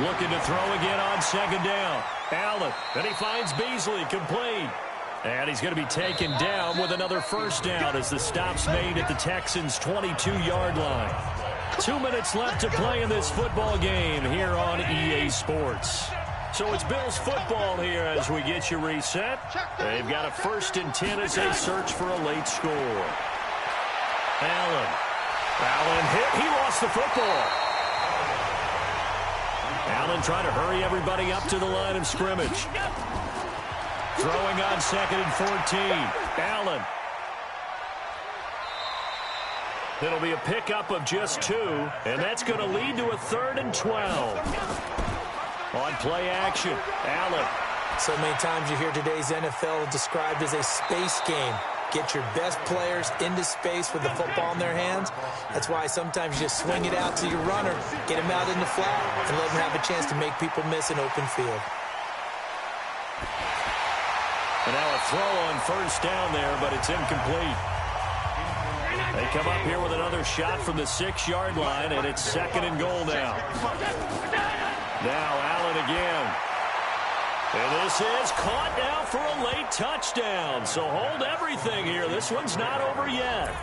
Looking to throw again on 2nd down. Allen, then he finds Beasley, complete. And he's going to be taken down with another 1st down as the stop's made at the Texans' 22-yard line. 2 minutes left to play in this football game here on EA Sports. So it's Bills football here as we get you reset. They've got a 1st and 10 as they search for a late score. Allen hit. He lost the football. Allen trying to hurry everybody up to the line of scrimmage. Throwing on 2nd and 14. Allen. It'll be a pickup of just 2, and that's going to lead to a 3rd and 12. On play action, Allen. So many times you hear today's NFL described as a space game. Get your best players into space with the football in their hands. That's why sometimes you just swing it out to your runner, get him out in the flat, and let him have a chance to make people miss an open field. And now a throw on first down there, but it's incomplete. They come up here with another shot from the 6-yard line, and it's 2nd and goal now. Now Allen again. And this is caught now for a late touchdown. So hold everything here. This one's not over yet.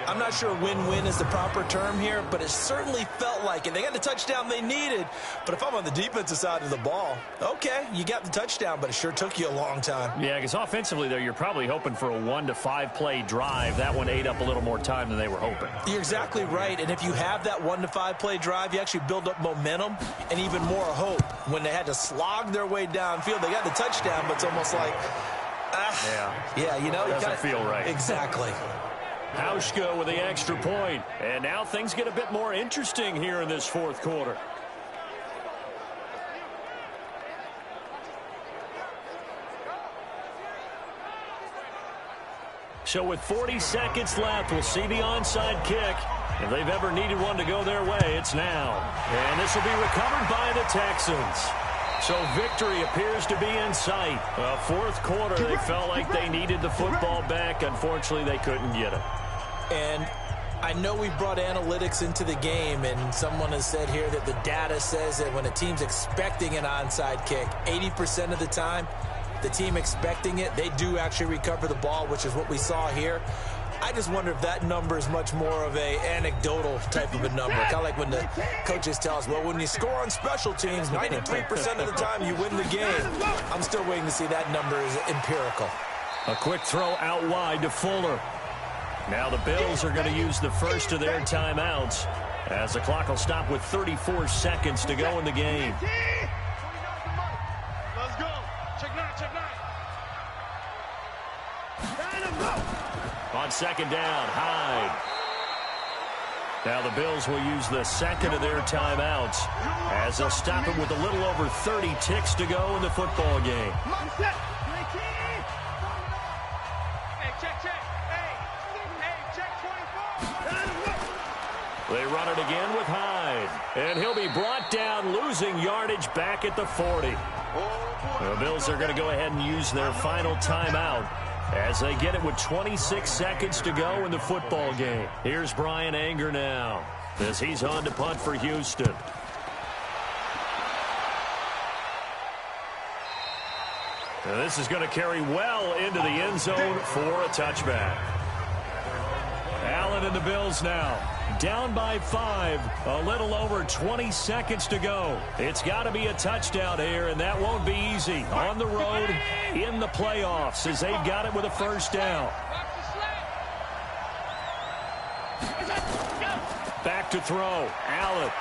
I'm not sure win-win is the proper term here, but it certainly felt like it. They got the touchdown they needed, but if I'm on the defensive side of the ball, okay, you got the touchdown, but it sure took you a long time. Yeah, because offensively, though, you're probably hoping for a 1 to 5 play drive. That one ate up a little more time than they were hoping. You're exactly right, and if you have that 1 to 5 play drive, you actually build up momentum and even more hope. When they had to slog their way downfield, they got the touchdown, but it's almost like, yeah, you know, doesn't feel right. Exactly. Hauschka with the extra point. And now things get a bit more interesting here in this 4th quarter. So with 40 seconds left, we'll see the onside kick. If they've ever needed one to go their way, it's now. And this will be recovered by the Texans. So victory appears to be in sight. 4th quarter, they felt like they needed the football back. Unfortunately, they couldn't get it. And I know we brought analytics into the game, and someone has said here that the data says that when a team's expecting an onside kick, 80% of the time, the team expecting it, they do actually recover the ball, which is what we saw here. I just wonder if that number is much more of a anecdotal type of a number. Kind of like when the coaches tell us, well, when you score on special teams, 93% of the time you win the game. I'm still waiting to see that number is empirical. A quick throw out wide to Fuller. Now the Bills are going to use the first of their timeouts as the clock will stop with 34 seconds to go in the game. Let's go. Check 9, check 9. On 2nd down, Hyde. Now the Bills will use the 2nd of their timeouts as they'll stop it with a little over 30 ticks to go in the football game. They run it again with Hyde. And he'll be brought down, losing yardage back at the 40. The Bills are going to go ahead and use their final timeout as they get it with 26 seconds to go in the football game. Here's Brian Anger now as he's on to punt for Houston. And this is going to carry well into the end zone for a touchback. Allen and the Bills now down by 5, a little over 20 seconds to go. It's got to be a touchdown here, and that won't be easy. On the road in the playoffs as they've got it with a first down. Back to throw. Allen.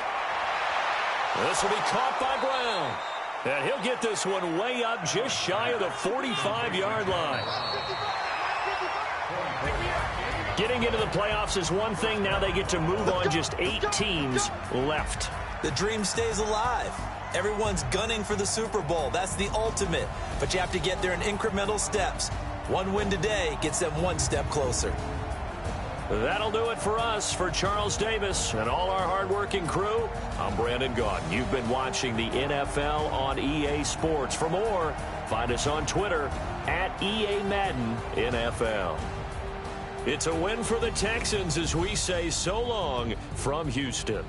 This will be caught by Brown. And he'll get this one way up just shy of the 45-yard line. Getting into the playoffs is one thing. Now they get to move on. Just 8 teams left. The dream stays alive. Everyone's gunning for the Super Bowl. That's the ultimate. But you have to get there in incremental steps. One win today gets them one step closer. That'll do it for us. For Charles Davis and all our hardworking crew, I'm Brandon Gaudin. You've been watching the NFL on EA Sports. For more, find us on Twitter at EA Madden NFL. It's a win for the Texans as we say so long from Houston.